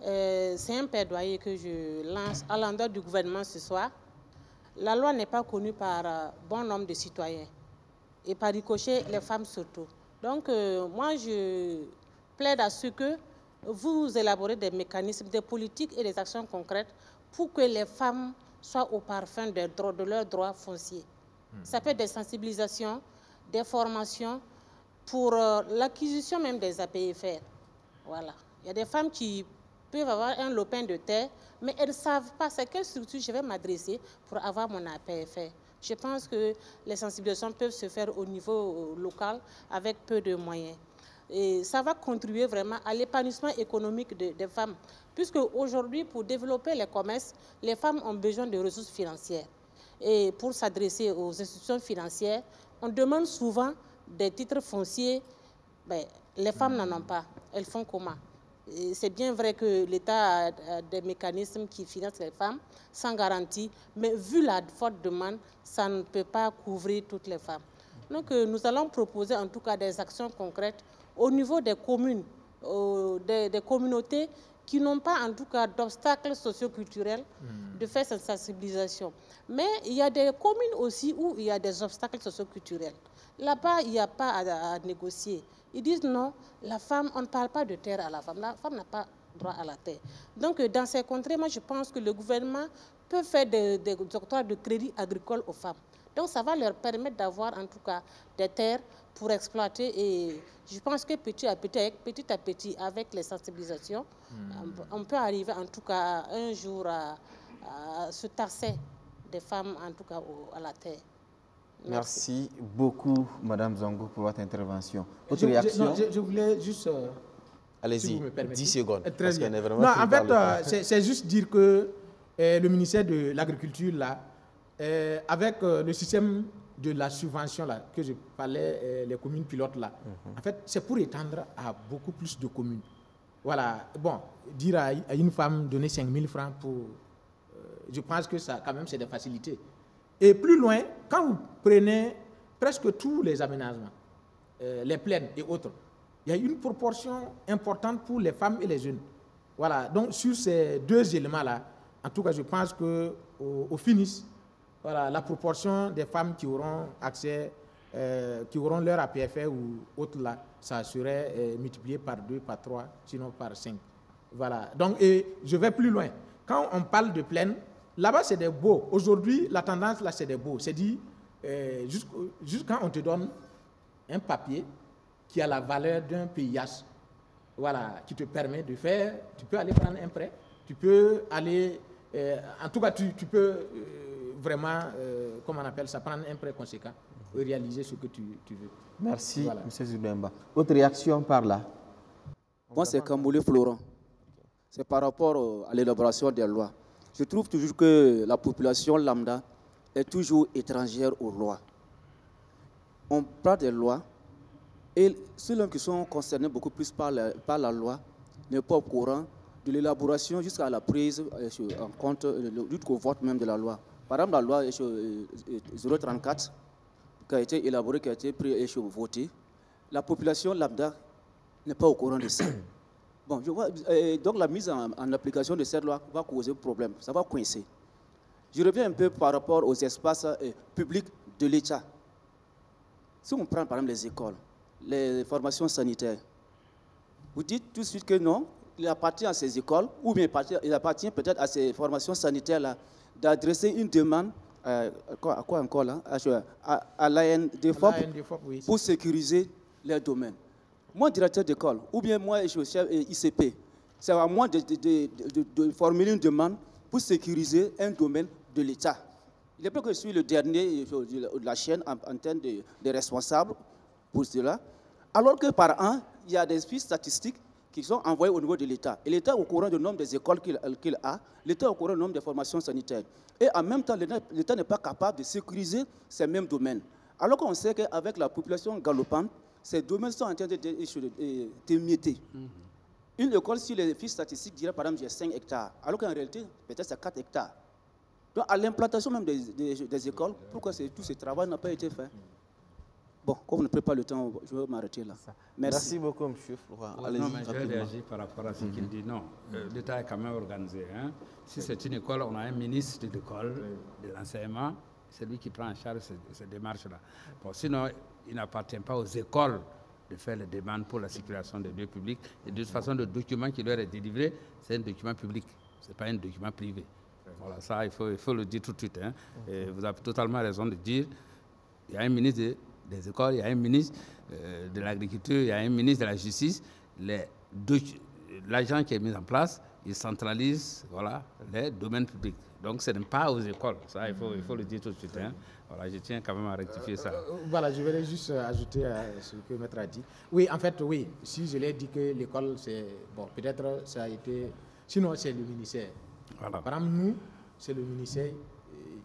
C'est un plaidoyer que je lance à l'endroit du gouvernement ce soir. La loi n'est pas connue par bon nombre de citoyens et par ricochet, les femmes surtout. Donc, moi, je plaide à ce que vous élaborez des mécanismes, des politiques et des actions concrètes pour que les femmes soient au parfum de leurs droits fonciers. Ça peut être des sensibilisations, des formations pour l'acquisition même des APFR. Voilà. Il y a des femmes qui peuvent avoir un lopin de terre, mais elles ne savent pas à quelle structure je vais m'adresser pour avoir mon APFR. Je pense que les sensibilisations peuvent se faire au niveau local avec peu de moyens. Et ça va contribuer vraiment à l'épanouissement économique des femmes. Puisque aujourd'hui, pour développer les commerces, les femmes ont besoin de ressources financières. Et pour s'adresser aux institutions financières, on demande souvent des titres fonciers. Ben, les femmes n'en ont pas. Elles font comment? C'est bien vrai que l'État a des mécanismes qui financent les femmes sans garantie, mais vu la forte demande, ça ne peut pas couvrir toutes les femmes. Donc nous allons proposer en tout cas des actions concrètes au niveau des communes, des communautés qui n'ont pas en tout cas d'obstacles socioculturels de faire cette sensibilisation. Mais il y a des communes aussi où il y a des obstacles socioculturels. Là-bas, il n'y a pas à négocier. Ils disent non, la femme, on ne parle pas de terre à la femme. La femme n'a pas droit à la terre. Donc, dans ces contrées, moi, je pense que le gouvernement peut faire des octrois de crédit agricole aux femmes. Donc, ça va leur permettre d'avoir, en tout cas, des terres pour exploiter. Et je pense que petit à petit, avec les sensibilisations, on peut arriver, en tout cas, un jour à se tasser des femmes, en tout cas, à la terre.
Merci beaucoup, Madame Zongo, pour votre intervention. Autre réaction?
Je voulais juste...
Allez-y,
si
10 secondes.
Très bien. Non, en fait, c'est juste dire que le ministère de l'Agriculture, là, avec le système de la subvention, là, que je parlais, les communes pilotes, là, en fait, c'est pour étendre à beaucoup plus de communes. Voilà. Bon, dire à une femme, donner 5 000 francs pour... je pense que ça, quand même, c'est des facilités. Et plus loin, quand vous prenez presque tous les aménagements, les plaines et autres, il y a une proportion importante pour les femmes et les jeunes. Voilà, donc sur ces deux éléments-là, en tout cas, je pense qu'au finish, voilà, la proportion des femmes qui auront accès, qui auront leur APFR ou autre là, ça serait multiplié par 2, par 3, sinon par 5. Voilà, donc et je vais plus loin. Quand on parle de plaine, là-bas, c'est des baux. Aujourd'hui, la tendance, là, c'est des baux. C'est dit, juste quand on te donne un papier qui a la valeur d'un PIH, voilà, qui te permet de faire, tu peux aller prendre un prêt, tu peux aller, en tout cas, tu peux vraiment, comment on appelle ça, prendre un prêt conséquent et réaliser ce que tu veux.
Merci, voilà. M. Zudemba. Autre réaction par là?
Moi, c'est Kamboulé Florent. C'est par rapport à l'élaboration des lois. Je trouve toujours que la population lambda est toujours étrangère aux lois. On parle des lois et ceux qui sont concernés beaucoup plus par la loi n'est pas au courant de l'élaboration jusqu'à la prise en compte, jusqu'au vote même de la loi. Par exemple, la loi 034 qui a été élaborée, qui a été prise et votée, la population lambda n'est pas au courant de ça. Bon, je vois, donc la mise en application de cette loi va causer problème, ça va coincer. Je reviens un peu par rapport aux espaces publics de l'État. Si on prend par exemple les écoles, les formations sanitaires, vous dites tout de suite que non, il appartient à ces écoles, ou bien il appartient peut-être à ces formations sanitaires-là, d'adresser une demande à quoi encore là, à l'ANDFOP oui, pour sécuriser les domaines. Moi, directeur d'école, ou bien moi, je suis chef ICP, c'est à moi de formuler une demande pour sécuriser un domaine de l'État. Il est vrai que je suis le dernier de la chaîne en termes de responsables pour cela, alors que par an, il y a des fiches statistiques qui sont envoyées au niveau de l'État. Et l'État est au courant du nombre des écoles qu'il a, l'État est au courant du nombre des formations sanitaires. Et en même temps, l'État n'est pas capable de sécuriser ces mêmes domaines. Alors qu'on sait qu'avec la population galopante, ces domaines sont en train d'émietter. Une école, sur les fiches statistiques, dirait par exemple, j'ai 5 hectares, alors qu'en réalité, peut-être c'est 4 hectares. Donc, à l'implantation même des écoles, pourquoi tout ce travail n'a pas été fait? Bon, comme on ne prend pas le temps, je vais m'arrêter là.
Merci beaucoup, M. Florent.
Non, mais je vais réagir par rapport à ce qu'il dit. Non, l'État est quand même organisé. Hein. Si c'est une école, on a un ministre de l'école, de l'enseignement, c'est lui qui prend en charge ces démarches-là. Bon, sinon, il n'appartient pas aux écoles de faire les demandes pour la circulation des lieux publics. Et de toute façon, le document qui leur est délivré, c'est un document public, ce n'est pas un document privé. Voilà, ça, il faut le dire tout de suite. Hein. Et vous avez totalement raison de dire il y a un ministre des écoles, il y a un ministre de l'agriculture, il y a un ministre de la justice. L'agent qui est mis en place, il centralise les domaines publics. Donc, ce n'est pas aux écoles. Ça, il faut le dire tout de suite. Hein. Voilà, je tiens quand même à rectifier ça.
Voilà, je vais juste ajouter à ce que Maître a dit. Oui, en fait, oui. Si je l'ai dit que l'école, c'est... Bon, peut-être ça a été... Sinon, c'est le ministère. Voilà. Par exemple, nous, c'est le ministère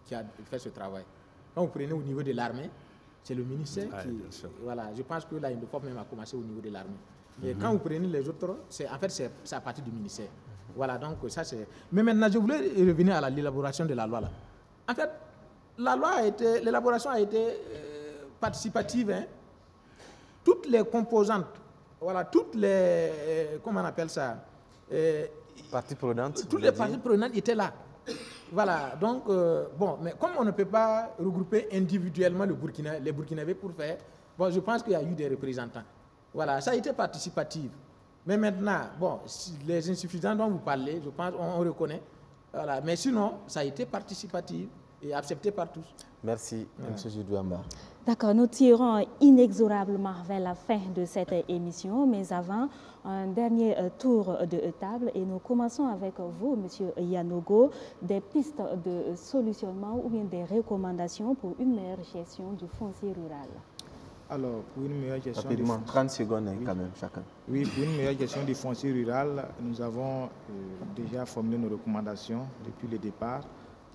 qui a fait ce travail. Quand vous prenez au niveau de l'armée, c'est le ministère qui... Voilà, je pense que là, il ne faut même commencer au niveau de l'armée. Et quand vous prenez les autres, en fait, c'est à partir du ministère. Voilà, donc ça c'est... Mais maintenant, je voulais revenir à l'élaboration de la loi là. En fait, l'élaboration a été participative. Hein. Toutes les composantes, voilà, toutes les... comment on appelle ça?
Parties prenantes.
Toutes les parties prenantes étaient là. Voilà, donc, bon, mais comme on ne peut pas regrouper individuellement les Burkinabés pour faire, bon, je pense qu'il y a eu des représentants. Voilà, ça a été participatif. Mais maintenant, bon, les insuffisants dont vous parlez, je pense qu'on reconnaît. Voilà, mais sinon, ça a été participatif et accepté par tous.
Merci, M. Zudemba.
D'accord, nous tirons inexorablement vers la fin de cette émission, mais avant, un dernier tour de table et nous commençons avec vous, M. Yanogo, des pistes de solutionnement ou bien des recommandations pour une meilleure gestion du foncier rural.
Alors, pour une meilleure gestion...
Rapidement, 30 secondes quand même, chacun.
Oui, pour une meilleure gestion du foncier rural, nous avons déjà formulé nos recommandations depuis le départ.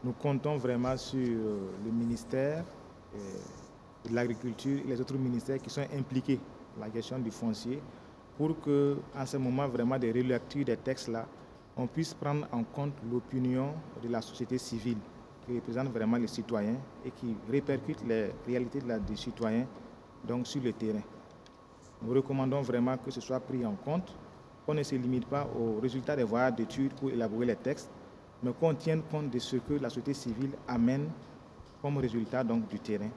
Nous comptons vraiment sur le ministère de l'Agriculture et les autres ministères qui sont impliqués dans la gestion du foncier pour que, en ce moment vraiment de relecture des textes-là, on puisse prendre en compte l'opinion de la société civile qui représente vraiment les citoyens et qui répercute les réalités des citoyens donc sur le terrain. Nous recommandons vraiment que ce soit pris en compte, qu'on ne se limite pas aux résultats des voyages d'études pour élaborer les textes, mais qu'on tienne compte de ce que la société civile amène comme résultat donc, du terrain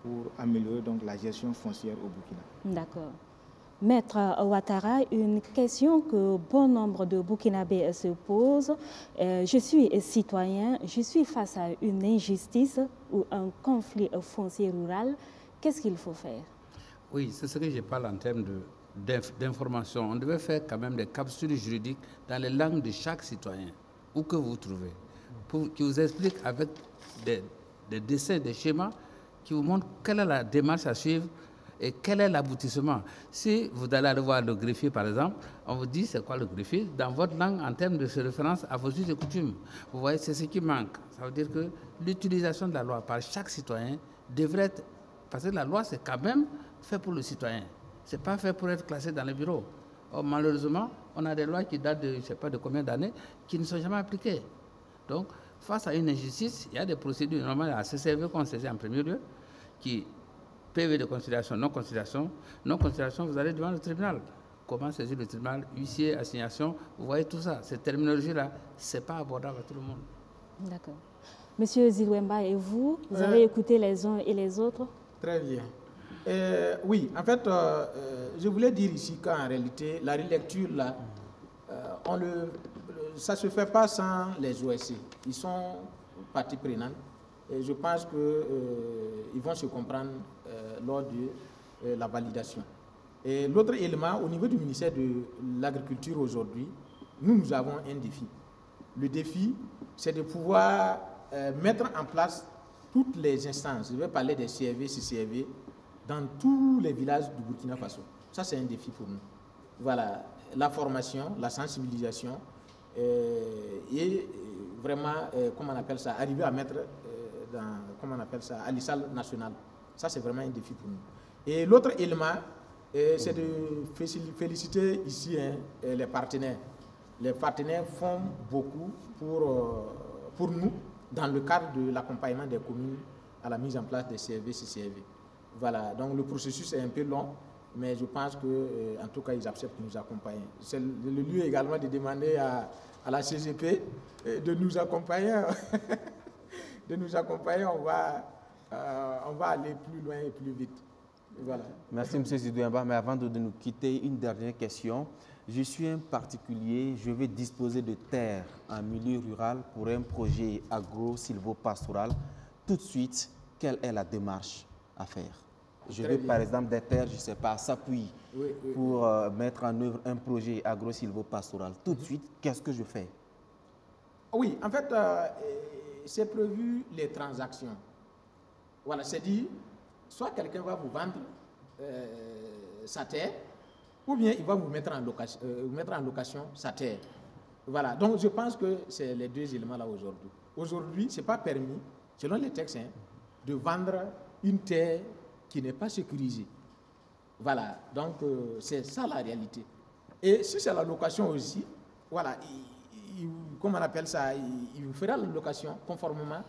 pour améliorer donc, la gestion foncière au Burkina.
D'accord. Maître Ouattara, une question que bon nombre de Burkinabés se posent. Je suis citoyen, je suis face à une injustice ou un conflit foncier rural. Qu'est-ce qu'il faut faire?
Oui, c'est ce que je parle en termes d'information. On devait faire quand même des capsules juridiques dans les langues de chaque citoyen, où que vous trouvez, qui vous explique avec des dessins, des schémas, qui vous montrent quelle est la démarche à suivre et quel est l'aboutissement. Si vous allez aller voir le greffier, par exemple, on vous dit c'est quoi le greffier dans votre langue en termes de référence à vos us et coutumes. Vous voyez, c'est ce qui manque. Ça veut dire que l'utilisation de la loi par chaque citoyen devrait être... Parce que la loi, c'est quand même fait pour le citoyen. Ce n'est pas fait pour être classé dans les bureaux. Or, malheureusement, on a des lois qui datent de je ne sais pas de combien d'années qui ne sont jamais appliquées. Donc, face à une injustice, il y a des procédures normales à CCV qu'on saisit en premier lieu, qui PV de considération, non-considération. Non-considération, vous allez devant le tribunal. Comment saisir le tribunal, huissier, assignation, vous voyez tout ça. Cette terminologie-là, ce n'est pas abordable à tout le monde.
D'accord. Monsieur Zidouemba, et vous avez écouté les uns et les autres?
Très bien. Oui, en fait, je voulais dire ici qu'en réalité, la relecture, là, ça ne se fait pas sans les OSC. Ils sont partie prenante. Et je pense qu'ils vont se comprendre lors de la validation. Et l'autre élément, au niveau du ministère de l'Agriculture aujourd'hui, nous avons un défi. Le défi, c'est de pouvoir mettre en place toutes les instances. Je vais parler des CRV, CCRV, dans tous les villages du Burkina Faso. Ça, c'est un défi pour nous. Voilà, la formation, la sensibilisation, et vraiment, comment on appelle ça, arriver à mettre comment on appelle ça, à l'ISAL national. Ça, c'est vraiment un défi pour nous. Et l'autre élément, c'est de féliciter ici les partenaires. Les partenaires font beaucoup pour nous dans le cadre de l'accompagnement des communes à la mise en place des CRV, CCRV. Voilà, donc le processus est un peu long, mais je pense qu'en tout cas, ils acceptent de nous accompagner. C'est le lieu également de demander à la CGP de nous accompagner. De nous accompagner, on va aller plus loin et plus vite. Voilà.
Merci M. Zidouemba, mais avant de nous quitter, une dernière question. Je suis un particulier, je vais disposer de terres en milieu rural pour un projet agro-silvopastoral. Tout de suite, quelle est la démarche à faire? Je veux par exemple des terres, je ne sais pas, à s'appuyer pour mettre en œuvre un projet agro-silvopastoral. Tout de suite, qu'est-ce que je fais?
Oui, en fait, c'est prévu les transactions. Voilà, c'est dit, soit quelqu'un va vous vendre sa terre, ou bien il va vous mettre en location sa terre. Voilà, donc je pense que c'est les deux éléments-là aujourd'hui. Aujourd'hui, ce n'est pas permis, selon les textes, de vendre une terre qui n'est pas sécurisée. Voilà, donc c'est ça la réalité. Et si c'est la location aussi, voilà, comment on appelle ça, il vous fera la location conformément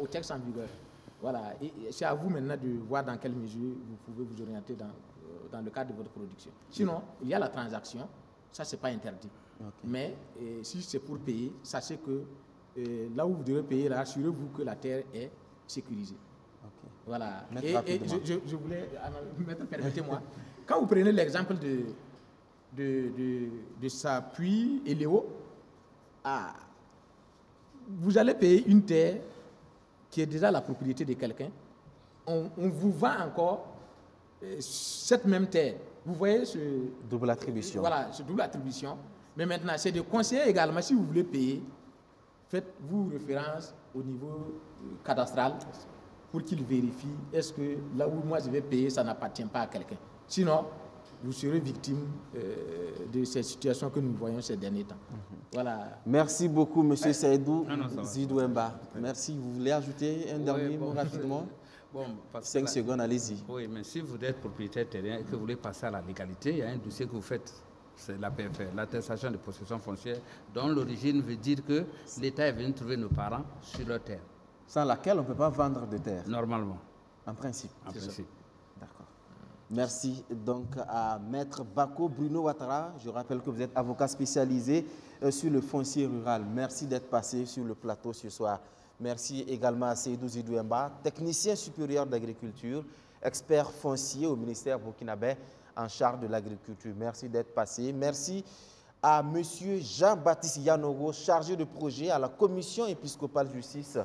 au texte en vigueur. Voilà, et c'est à vous maintenant de voir dans quelle mesure vous pouvez vous orienter dans le cadre de votre production. Sinon, il y a la transaction, ça c'est pas interdit. Okay. Mais si c'est pour payer, sachez que là où vous devez payer, assurez-vous que la terre est sécurisée. Okay. Voilà. Et je voulais, maître, permettez-moi, quand vous prenez l'exemple de Sapuy et Léo, vous allez payer une terre qui est déjà la propriété de quelqu'un. On vous vend encore cette même terre. Vous voyez ce...
double attribution.
Voilà, ce double attribution. Mais maintenant, c'est de conseiller également, si vous voulez payer, faites-vous référence au niveau cadastral pour qu'il vérifie est-ce que là où moi je vais payer, ça n'appartient pas à quelqu'un. Sinon, vous serez victime de ces situations que nous voyons ces derniers temps. Voilà.
Merci beaucoup, M. Seydou Zidouemba. Merci. Vous voulez ajouter un dernier mot rapidement? 5 secondes, allez-y.
Oui, mais si vous êtes propriétaire terrien et que vous voulez passer à la légalité, il y a un dossier que vous faites, c'est l'APFR, l'attestation de possession foncière, dont l'origine veut dire que l'État est venu trouver nos parents sur leur terre.
Sans laquelle on ne peut pas vendre de terre?
Normalement.
En principe?
En principe.
D'accord. Merci donc à Maître Bako Bruno Ouattara. Je rappelle que vous êtes avocat spécialisé sur le foncier rural. Merci d'être passé sur le plateau ce soir. Merci également à Seydou Zidouemba, technicien supérieur d'agriculture, expert foncier au ministère burkinabé en charge de l'agriculture. Merci d'être passé. Merci à M. Jean-Baptiste Yanogo, chargé de projet à la Commission épiscopale justice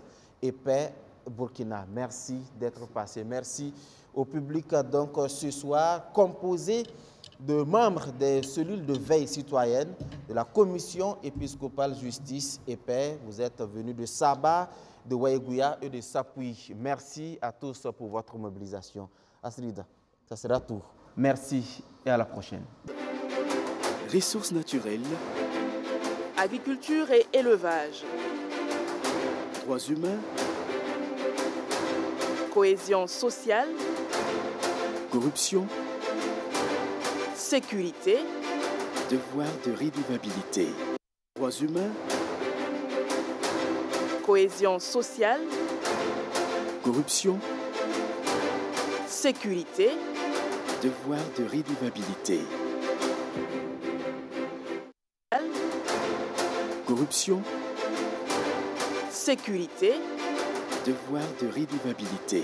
et paix Burkina. Merci d'être passé. Merci au public donc ce soir, composé de membres des cellules de veille citoyenne de la Commission épiscopale justice et paix. Vous êtes venus de Saba, de Waïgouya et de Sapui. Merci à tous pour votre mobilisation. Asrida, ça sera tout. Merci et à la prochaine.
Ressources naturelles,
agriculture et élevage,
droits humains,
cohésion sociale,
corruption,
sécurité,
devoir de redevabilité, droits humains,
cohésion sociale,
corruption,
sécurité,
devoir de redevabilité, corruption,
sécurité,
devoir de redevabilité.